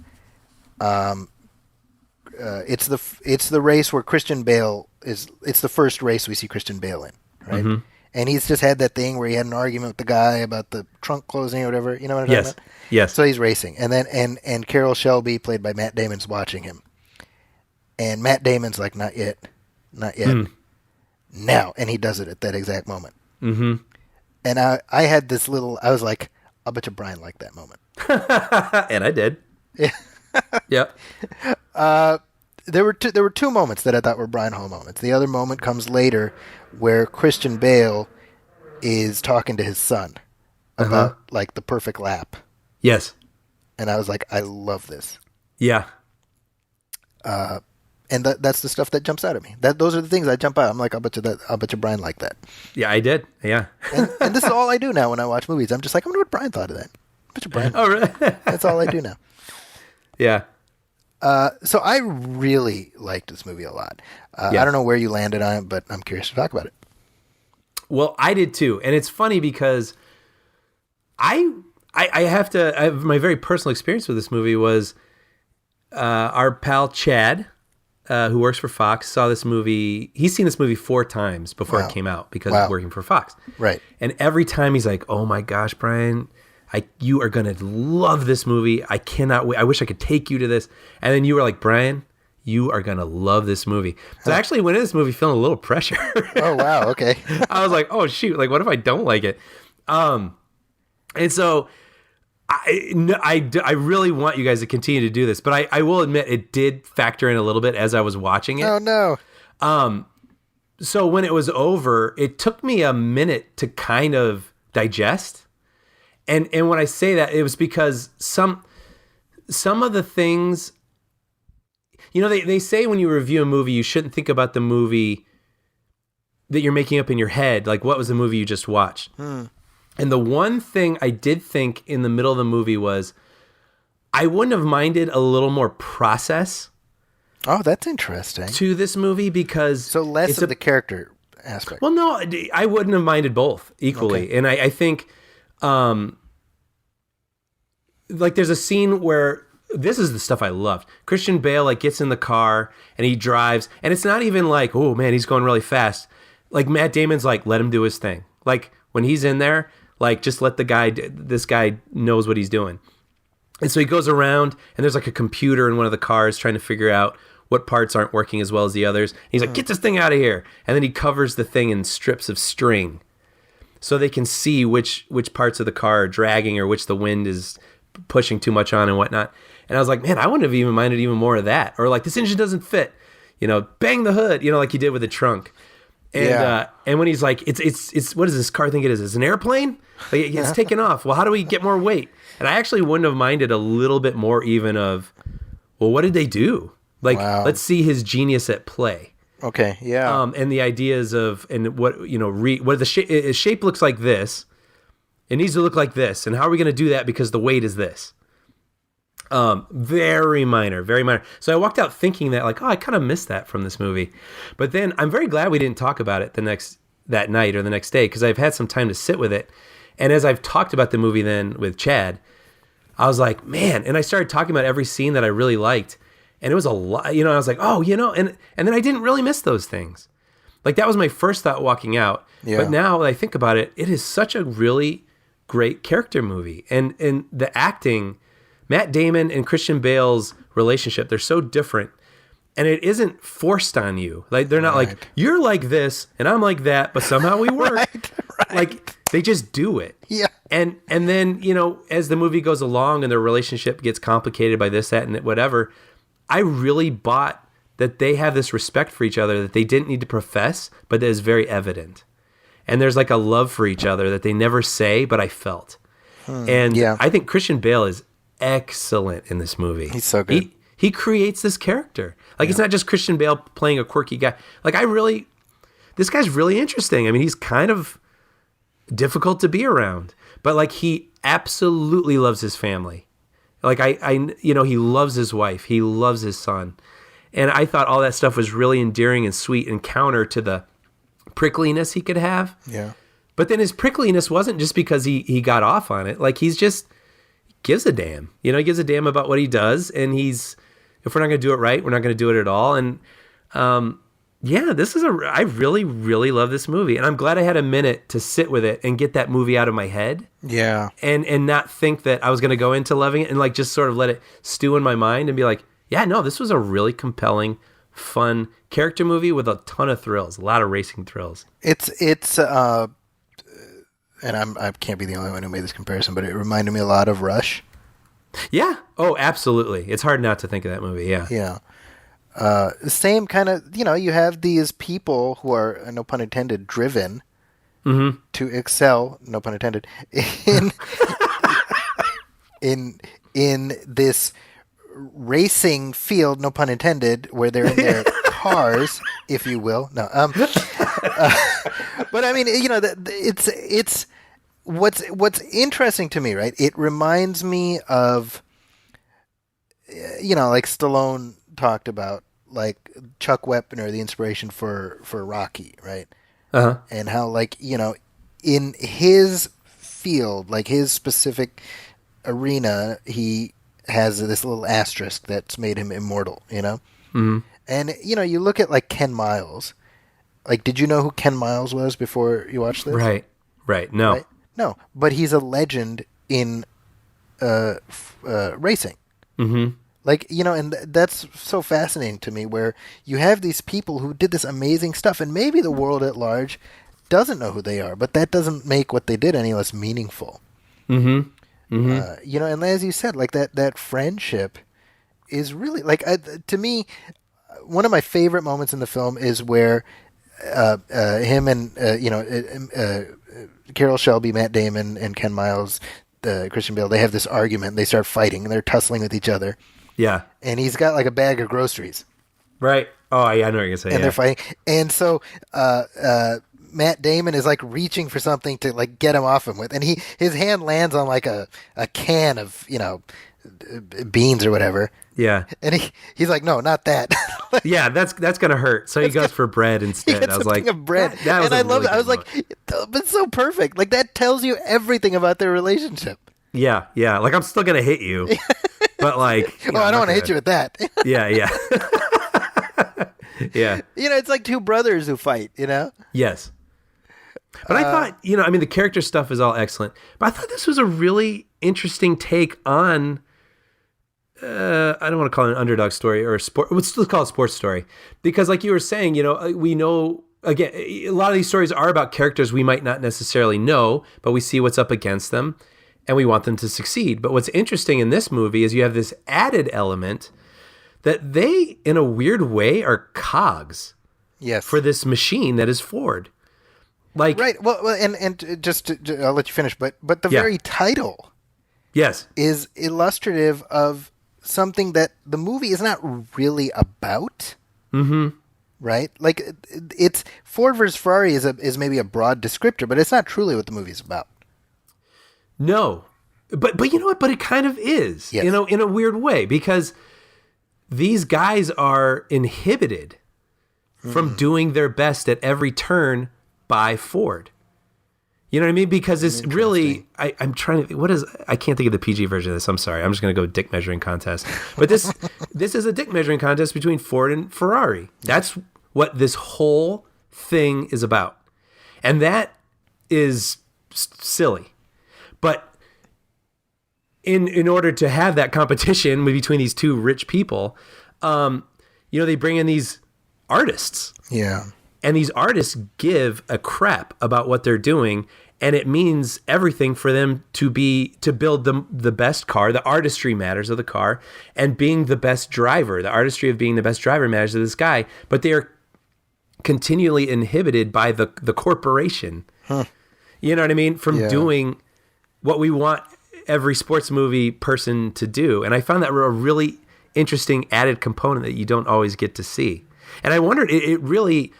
it's the race where Christian Bale it's the first race we see Christian Bale in, right? Mm-hmm. And he's just had that thing where he had an argument with the guy about the trunk closing or whatever. You know what I'm Yes. talking about? Yes. So he's racing, and then and Carol Shelby, played by Matt Damon's watching him, and Matt Damon's like, not yet, now, and he does it at that exact moment. Mm-hmm. And I had this little. I was like, I bet you Brian liked that moment. And I did. Yeah. Yep. There were two moments that I thought were Brian Hall moments. The other moment comes later, where Christian Bale is talking to his son about like the perfect lap, Yes. and I was like, I love this. Yeah. And that's the stuff that jumps out at me. Those are the things that jump out. I'm like, I'll bet you Brian liked that. Yeah, I did. Yeah. And this is all I do now when I watch movies. I'm just like, I wonder what Brian thought of that. I bet you Brian. Oh, really? That's all I do now. Yeah. So I really liked this movie a lot. Yeah. I don't know where you landed on it, but I'm curious to talk about it. Well, I did too. And it's funny because I have my very personal experience with this movie was our pal Chad, who works for Fox, saw this movie. He's seen this movie 4 times before it came out because of working for Fox. Right. And every time he's like, oh my gosh, Brian, you are going to love this movie. I cannot wait. I wish I could take you to this. And then you were like, Brian, you are going to love this movie. So I actually went into this movie feeling a little pressure. Oh, wow. Okay. I was like, oh, shoot. Like, what if I don't like it? And so I really want you guys to continue to do this. But I will admit it did factor in a little bit as I was watching it. Oh, no. So when it was over, it took me a minute to kind of digest. And when I say that, it was because some of the things, they say when you review a movie, you shouldn't think about the movie that you're making up in your head. Like, what was the movie you just watched? And the one thing I did think in the middle of the movie was I wouldn't have minded a little more process. Oh, that's interesting. To this movie because... So less of the character aspect. Well, no, I wouldn't have minded both equally. Okay. And I think... like there's a scene where this is the stuff I loved. Christian Bale like gets in the car and he drives, and it's not even like, oh man, he's going really fast. Like Matt Damon's like, let him do his thing. Like when he's in there, like just let this guy knows what he's doing. And so he goes around and there's like a computer in one of the cars trying to figure out what parts aren't working as well as the others. And he's like, get this thing out of here. And then he covers the thing in strips of string, so they can see which parts of the car are dragging or which the wind is pushing too much on and whatnot. And I was like, man, I wouldn't have even minded even more of that. Or like, this engine doesn't fit, bang the hood, like he did with the trunk. And and when he's like, it's what does this car think it is? It's an airplane? Like, it's taking off. Well, how do we get more weight? And I actually wouldn't have minded a little bit more even of, well, what did they do? Like, let's see his genius at play. Okay, yeah. And the ideas of, and what, what the shape looks like this. It needs to look like this. And how are we going to do that? Because the weight is this. Very minor, very minor. So I walked out thinking that like, oh, I kind of missed that from this movie. But then I'm very glad we didn't talk about it that night or the next day, because I've had some time to sit with it. And as I've talked about the movie then with Chad, I was like, man, and I started talking about every scene that I really liked. And it was a lot, I was like, oh, and then I didn't really miss those things. Like that was my first thought walking out. Yeah. But now that I think about it, it is such a really great character movie. And the acting, Matt Damon and Christian Bale's relationship, they're so different. And it isn't forced on you. Like they're not like, you're like this and I'm like that, but somehow we work. Right. Like they just do it. Yeah. And then, as the movie goes along and their relationship gets complicated by this, that, and whatever, I really bought that they have this respect for each other that they didn't need to profess, but that is very evident. And there's like a love for each other that they never say, but I felt. And I think Christian Bale is excellent in this movie. He's so good. He creates this character. Like it's not just Christian Bale playing a quirky guy. Like this guy's really interesting. I mean, he's kind of difficult to be around, but like he absolutely loves his family. Like he loves his wife. He loves his son. And I thought all that stuff was really endearing and sweet and counter to the prickliness he could have. Yeah. But then his prickliness wasn't just because he got off on it. Like he gives a damn. He gives a damn about what he does. And if we're not going to do it right, we're not going to do it at all. And I really, really love this movie. And I'm glad I had a minute to sit with it and get that movie out of my head. Yeah. And not think that I was going to go into loving it and like just sort of let it stew in my mind and be like, yeah, no, this was a really compelling, fun character movie with a ton of thrills, a lot of racing thrills. It's and I can't be the only one who made this comparison, but it reminded me a lot of Rush. Yeah. Oh, absolutely. It's hard not to think of that movie. Yeah. Yeah. Same kind of, you have these people who are, no pun intended, driven to excel, no pun intended, in this racing field, no pun intended, where they're in their cars, if you will. No. But I mean, it's what's interesting to me, right? It reminds me of, like Stallone talked about, like Chuck Wepner, the inspiration for Rocky, right? Uh-huh. And how, like, in his field, like his specific arena, he has this little asterisk that's made him immortal, Mm-hmm. And, you look at, like, Ken Miles. Like, did you know who Ken Miles was before you watched this? Right. No. Right? No, but he's a legend in racing. Mm-hmm. Like, and that's so fascinating to me, where you have these people who did this amazing stuff, and maybe the world at large doesn't know who they are, but that doesn't make what they did any less meaningful. Mm-hmm. Mm-hmm. And as you said, like that friendship is really, like, to me, one of my favorite moments in the film is where him and Carol Shelby, Matt Damon, and Ken Miles, Christian Bale, they have this argument. They start fighting, and they're tussling with each other. Yeah. And he's got, like, a bag of groceries. Right. Oh, yeah, I know what you're going to say. And they're fighting. And so Matt Damon is, like, reaching for something to, like, get him off him with. And his hand lands on, like, a can of, beans or whatever. Yeah. And he's like, no, not that. Yeah, that's gonna hurt. So he goes for bread instead. I was like, of bread. That was and I really love it. I was moment. like, it's so perfect. Like, that tells you everything about their relationship. Yeah. Like, I'm still gonna hit you, but like, I don't want to hit you with that. Yeah. Yeah. It's like two brothers who fight. Yes. But I thought, the character stuff is all excellent. But I thought this was a really interesting take on. I don't want to call it an underdog story or a sport. Let's call it a sports story, because, like you were saying, we know, again, a lot of these stories are about characters we might not necessarily know, but we see what's up against them, and we want them to succeed. But what's interesting in this movie is you have this added element that they, in a weird way, are cogs. Yes. For this machine that is Ford. Like, right. Well, and just I'll let you finish, but the very title, yes, is illustrative of something that the movie is not really about. Mm-hmm. Right? Like, it's Ford versus Ferrari is maybe a broad descriptor, but it's not truly what the movie's about. No, but you know what? But it kind of is. Yes. In a weird way, because these guys are inhibited from doing their best at every turn by Ford. You know what I mean? Because it's really, I'm trying to, I can't think of the PG version of this. I'm sorry. I'm just going to go dick measuring contest. But this is a dick measuring contest between Ford and Ferrari. That's what this whole thing is about. And that is silly. But in order to have that competition between these two rich people, they bring in these artists. Yeah. And these artists give a crap about what they're doing, and it means everything for them to build the best car. The artistry matters of the car, and being the best driver. The artistry of being the best driver matters to this guy, but they are continually inhibited by the corporation. Huh. You know what I mean? From doing what we want every sports movie person to do. And I found that a really interesting added component that you don't always get to see. And I wondered, it really...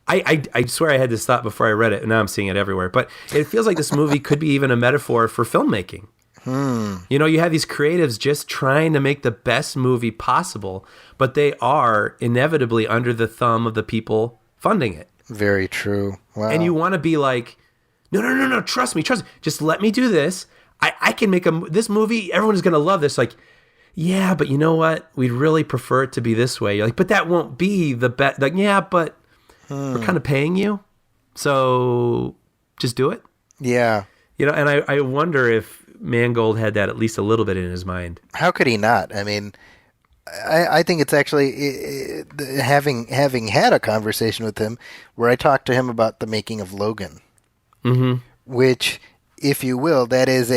I swear I had this thought before I read it, and now I'm seeing it everywhere. But it feels like this movie could be even a metaphor for filmmaking. You have these creatives just trying to make the best movie possible, but they are inevitably under the thumb of the people funding it. Very true. Wow. And you want to be like, no, trust me. Just let me do this. I can make this movie. Everyone is going to love this. Like, yeah, but you know what? We'd really prefer it to be this way. You're like, but that won't be the best. Like, yeah, but... We're kind of paying you, so just do it. Yeah. And I wonder if Mangold had that at least a little bit in his mind. How could he not? I mean, I think it's actually having had a conversation with him where I talked to him about the making of Logan, which if you will, that is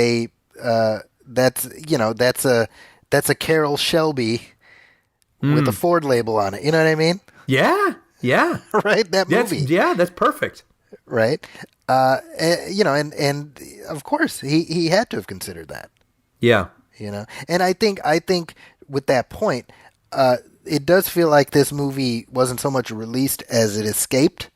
that's a Carroll Shelby with a Ford label on it. You know what I mean? Yeah. Right? That movie. That's perfect. Right? And of course he had to have considered that. Yeah. And I think with that point, it does feel like this movie wasn't so much released as it escaped.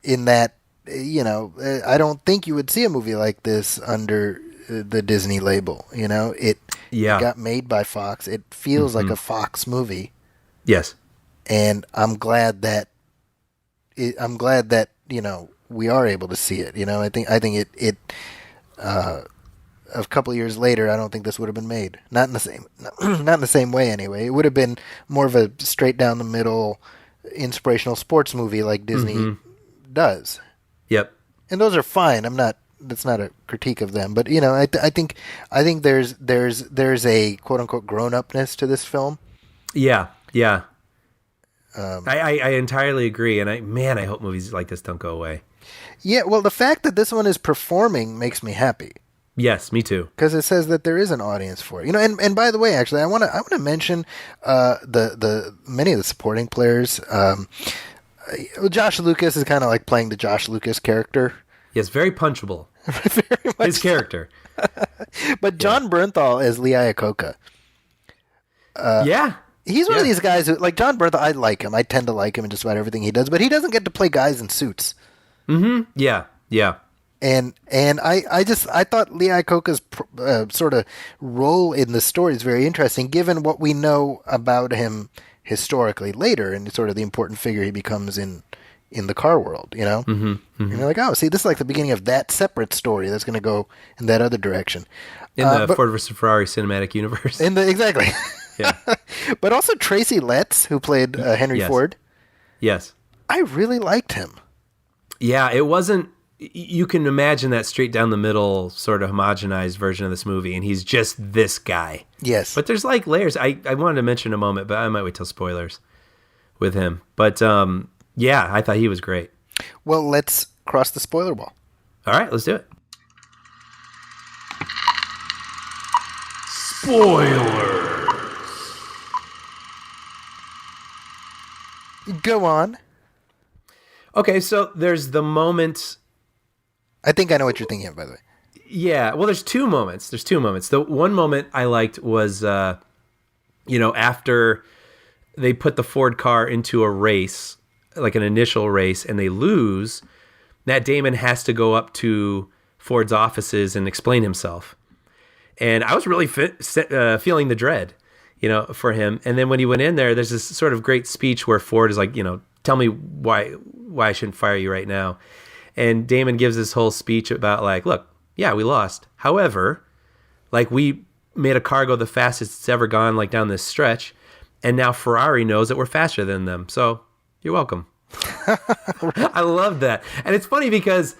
In that, I don't think you would see a movie like this under the Disney label. It got made by Fox. It feels like a Fox movie. Yes. And I'm glad that we are able to see it. I think it a couple of years later, I don't think this would have been made. Not in the same way anyway. It would have been more of a straight down the middle inspirational sports movie like Disney does. Yep. And those are fine. That's not a critique of them, but I think there's a quote unquote grown upness to this film. Yeah. I entirely agree, and I hope movies like this don't go away. Yeah, well, the fact that this one is performing makes me happy. Yes, me too. Because it says that there is an audience for it. And by the way, actually, I want to mention the many of the supporting players. Josh Lucas is kind of like playing the Josh Lucas character. Yes, very punchable. Very much his character. But John Bernthal as Lee Iacocca. He's one of these guys who, like John Bernthal, I like him. I tend to like him in just about everything he does, but he doesn't get to play guys in suits. Mm-hmm. Yeah. And I thought Lee Iacocca's sort of role in the story is very interesting, given what we know about him historically later, and sort of the important figure he becomes in the car world. And you're like, oh, see, this is like the beginning of that separate story that's going to go in that other direction. In the Ford versus Ferrari cinematic universe. Exactly. Yeah. But also Tracy Letts, who played Henry Ford. Yes. I really liked him. Yeah, it wasn't. You can imagine that straight down the middle sort of homogenized version of this movie, and he's just this guy. Yes. But there's like layers. I wanted to mention a moment, but I might wait till spoilers with him. But yeah, I thought he was great. Well, let's cross the spoiler wall. All right, let's do it. Spoilers. Go on. Okay, so there's the moment. I think I know what you're thinking of, by the way. Yeah, well, there's two moments. The one moment I liked was, after they put the Ford car into a race, like an initial race, and they lose, Matt Damon has to go up to Ford's offices and explain himself. And I was really feeling the dread, for him. And then when he went in there, there's this sort of great speech where Ford is like, tell me why I shouldn't fire you right now. And Damon gives this whole speech about like, look, yeah, we lost. However, like we made a car go the fastest it's ever gone, like down this stretch. And now Ferrari knows that we're faster than them. So you're welcome. I love that. And it's funny because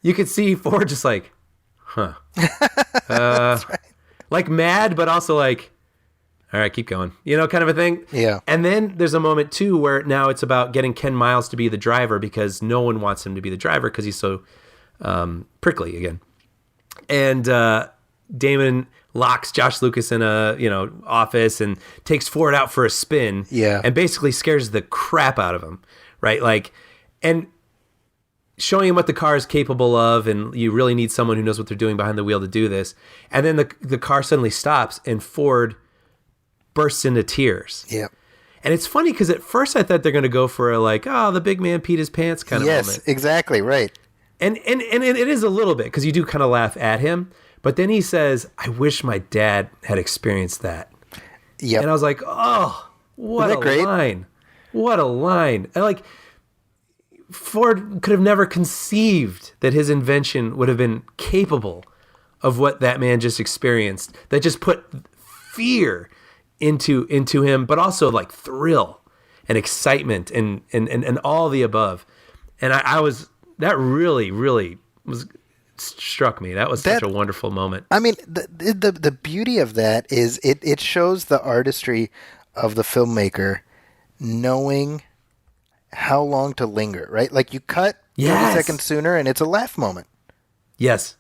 you could see Ford just like, huh. That's right. Like mad, but also like, all right, keep going. Kind of a thing. Yeah. And then there's a moment, too, where now it's about getting Ken Miles to be the driver because no one wants him to be the driver because he's so prickly again. And Damon locks Josh Lucas in a office and takes Ford out for a spin. Yeah. And basically scares the crap out of him, right? Like, and showing him what the car is capable of, and you really need someone who knows what they're doing behind the wheel to do this. And then the car suddenly stops, and Ford bursts into tears. Yeah. And it's funny because at first I thought they're going to go for a like, oh, the big man peed his pants kind of moment. Yes, exactly, right. And it is a little bit because you do kind of laugh at him. But then he says, I wish my dad had experienced that. Yeah. And I was like, oh, what a line. What a line. And like, Ford could have never conceived that his invention would have been capable of what that man just experienced. That just put fear into him, but also like thrill and excitement and all the above. And I was, that really was struck me. That was such a wonderful moment. I mean, the beauty of that is it shows the artistry of the filmmaker knowing how long to linger, right? Like you cut 30 seconds sooner and it's a laugh moment. Yes.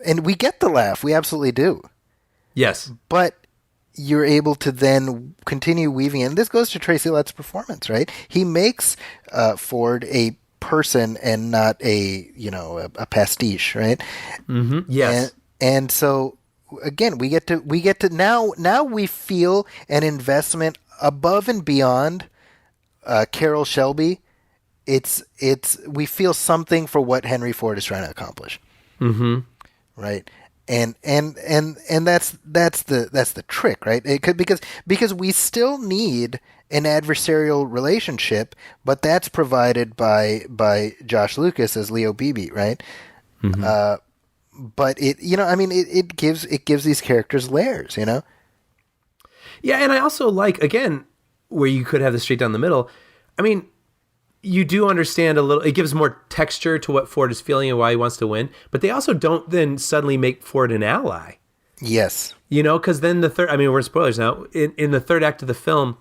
And we get the laugh. We absolutely do. Yes. But you're able to then continue weaving in. This goes to Tracy Letts' performance, right? He makes Ford a person and not a pastiche, right? Mm-hmm. Yes. And so again, we get to now we feel an investment above and beyond Carroll Shelby. It's we feel something for what Henry Ford is trying to accomplish. Mm-hmm. Right. And that's the trick, right? It could, because we still need an adversarial relationship, but that's provided by Josh Lucas as Leo Beebe, right? Mm-hmm. But it gives these characters layers, Yeah, and I also like, again, where you could have the straight down the middle. I mean, you do understand a little. It gives more texture to what Ford is feeling and why he wants to win. But they also don't then suddenly make Ford an ally. Yes. Because then we're spoilers now. In the third act of the film,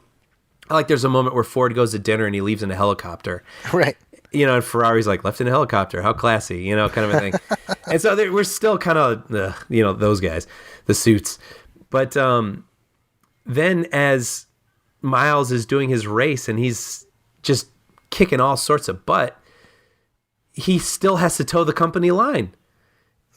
there's a moment where Ford goes to dinner and he leaves in a helicopter. Right. And Ferrari's like, left in a helicopter. How classy, kind of a thing. And so we're still kind of, those guys, the suits. But then as Miles is doing his race and he's just kicking all sorts of butt, he still has to toe the company line.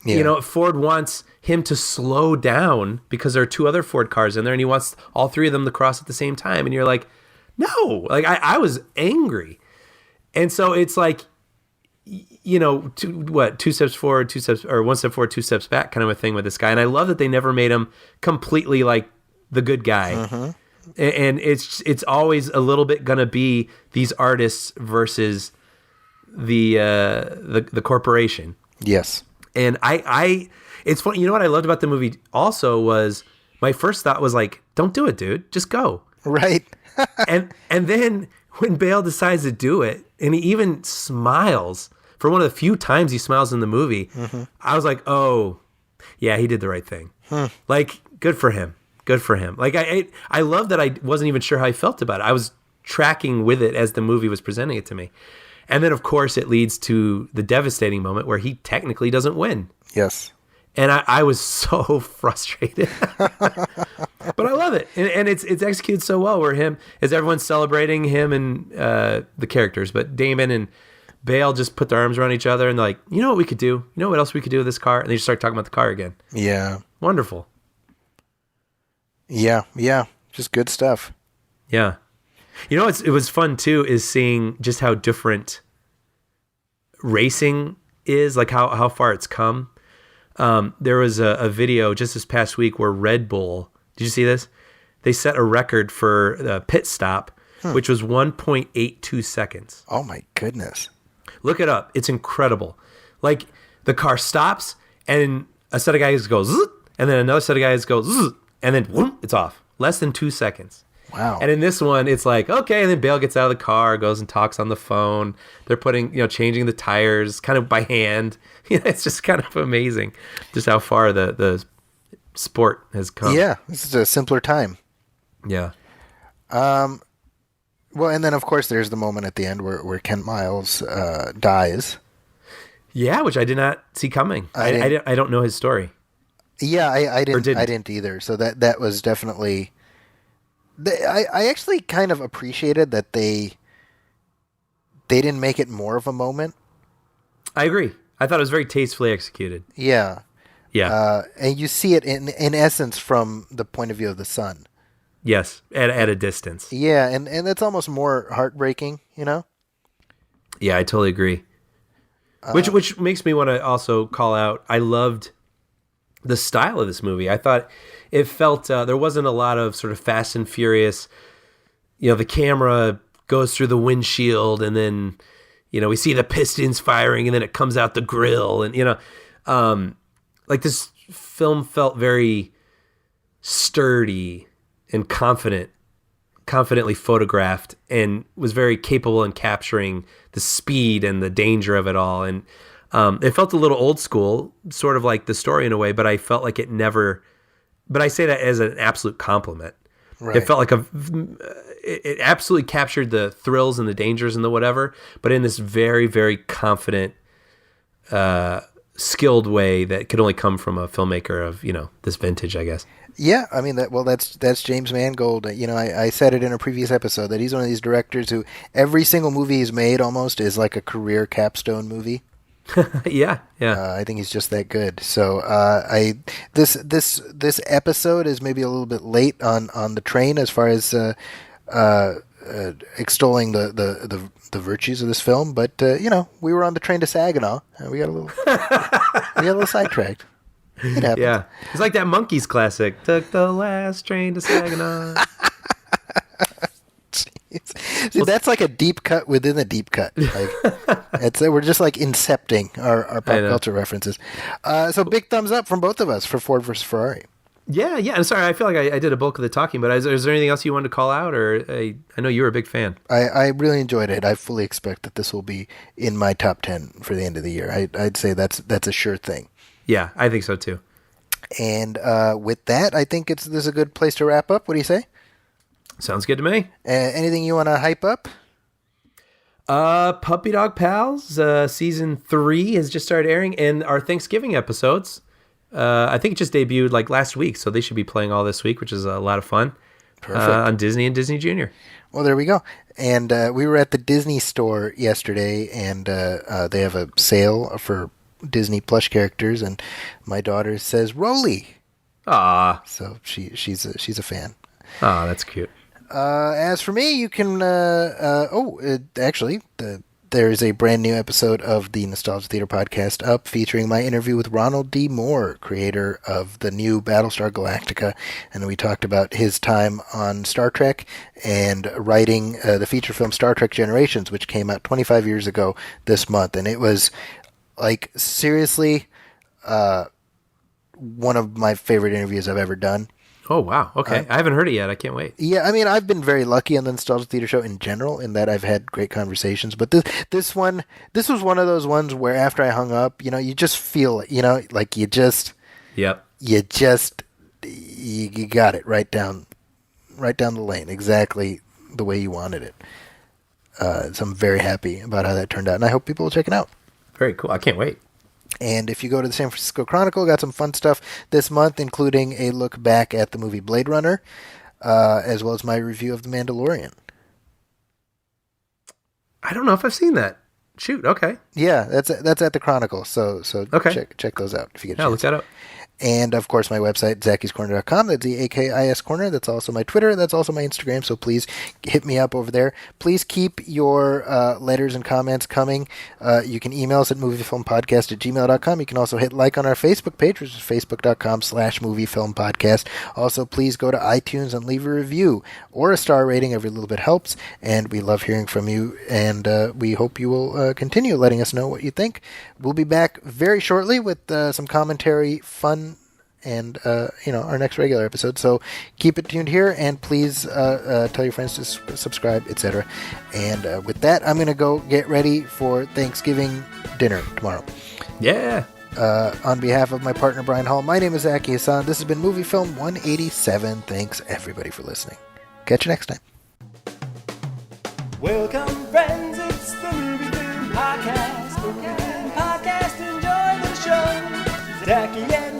Yeah. Ford wants him to slow down because there are two other Ford cars in there and he wants all three of them to cross at the same time. And you're like, no, I was angry. And so it's like, two steps forward, or one step forward, two steps back kind of a thing with this guy. And I love that they never made him completely like the good guy. Mm-hmm. And it's always a little bit gonna be these artists versus the corporation. Yes. And it's funny. You know what I loved about the movie also was my first thought was like, don't do it, dude. Just go. Right. and then when Bale decides to do it, and he even smiles for one of the few times he smiles in the movie, mm-hmm. I was like, oh, yeah, he did the right thing. Good for him. Good for him. I love that I wasn't even sure how I felt about it. I was tracking with it as the movie was presenting it to me. And then, of course, it leads to the devastating moment where he technically doesn't win. Yes. And I was so frustrated. But I love it. And it's executed so well where as everyone's celebrating him and the characters, but Damon and Bale just put their arms around each other and they're like, you know what we could do? You know what else we could do with this car? And they just start talking about the car again. Yeah. Wonderful. Yeah. Just good stuff. Yeah. It was fun too, is seeing just how different racing is, like how far it's come. There was a video just this past week where Red Bull, did you see this? They set a record for the pit stop, which was 1.82 seconds. Oh my goodness. Look it up. It's incredible. Like the car stops and a set of guys goes, zzz, and then another set of guys goes, zzz, and then whoop, it's off. Less than 2 seconds. Wow. And in this one, it's like, okay, and then Bale gets out of the car, goes and talks on the phone. They're putting, changing the tires kind of by hand. It's just kind of amazing just how far the sport has come. Yeah, this is a simpler time. Yeah. Well, and then, of course, there's the moment at the end where Kent Miles dies. Yeah, which I did not see coming. I don't know his story. Yeah, I didn't either. So that was definitely... I actually kind of appreciated that they didn't make it more of a moment. I agree. I thought it was very tastefully executed. Yeah. Yeah. And you see it in essence from the point of view of the son. Yes, at a distance. Yeah, and it's almost more heartbreaking, Yeah, I totally agree. Which makes me want to also call out, I loved the style of this movie. I thought it felt there wasn't a lot of sort of Fast and Furious. The camera goes through the windshield and then we see the pistons firing and then it comes out the grill and this film felt very sturdy and confidently photographed, and was very capable in capturing the speed and the danger of it all. And it felt a little old school, sort of like the story in a way, but I felt like it never, but I say that as an absolute compliment. Right. It felt like it absolutely captured the thrills and the dangers and the whatever, but in this very, very confident skilled way that could only come from a filmmaker of, this vintage, I guess. Yeah, I mean that's James Mangold. I said it in a previous episode that he's one of these directors who every single movie he's made almost is like a career capstone movie. Yeah. I think he's just that good. So this episode is maybe a little bit late on the train as far as extolling the virtues of this film, but we were on the train to Saginaw and we got a little sidetracked. It happens. Yeah, it's like that Monkees classic. Took the last train to Saginaw. See, that's like a deep cut within a deep cut. Like, we're just like incepting our pop culture references. So big thumbs up from both of us for Ford versus Ferrari. Yeah. I'm sorry. I feel like I did a bulk of the talking, but is there anything else you wanted to call out? Or I know you were a big fan. I really enjoyed it. I fully expect that this will be in my top 10 for the end of the year. I'd say that's a sure thing. Yeah, I think so too. And with that, I think this is a good place to wrap up. What do you say? Sounds good to me. Anything you want to hype up? Puppy Dog Pals, season 3 has just started airing, and our Thanksgiving episodes, I think it just debuted like last week, so they should be playing all this week, which is a lot of fun. Perfect. On Disney and Disney Junior. Well, there we go. And we were at the Disney store yesterday, and they have a sale for Disney plush characters, and my daughter says Rolly. Ah, so she's a fan. Oh, that's cute. As for me, you can actually there's a brand new episode of the Nostalgia Theater podcast up featuring my interview with Ronald D. Moore, creator of the new Battlestar Galactica, and we talked about his time on Star Trek and writing the feature film Star Trek Generations, which came out 25 years ago this month, and it was like seriously one of my favorite interviews I've ever done. Oh, wow. Okay. I haven't heard it yet. I can't wait. Yeah, I mean, I've been very lucky on the Nostalgia Theater Show in general in that I've had great conversations. But this was one of those ones where after I hung up, you just feel, like you got it right down the lane, exactly the way you wanted it. So I'm very happy about how that turned out, and I hope people will check it out. Very cool. I can't wait. And if you go to the San Francisco Chronicle, got some fun stuff this month, including a look back at the movie Blade Runner, as well as my review of The Mandalorian. I don't know if I've seen that. Shoot, okay. Yeah, that's at the Chronicle, so okay. check those out if you get a chance. Look that up. And, of course, my website, Zackie'sCorner.com. That's ZAKIS Corner. That's also my Twitter. That's also my Instagram, so please hit me up over there. Please keep your letters and comments coming. You can email us at moviefilmpodcast@gmail.com. You can also hit like on our Facebook page, which is facebook.com/moviefilmpodcast. Also, please go to iTunes and leave a review or a star rating. Every little bit helps, and we love hearing from you, and we hope you will continue letting us know what you think. We'll be back very shortly with some commentary, fun, and our next regular episode. So keep it tuned here, and please tell your friends to subscribe, etc. And with that, I'm gonna go get ready for Thanksgiving dinner tomorrow. Yeah. On behalf of my partner Brian Hall, my name is Zaki Hassan. This has been Movie Film 187. Thanks everybody for listening. Catch you next time. Welcome, friends, it's the Movie Film Podcast. Movie Film Podcast, enjoy the show. Zachy and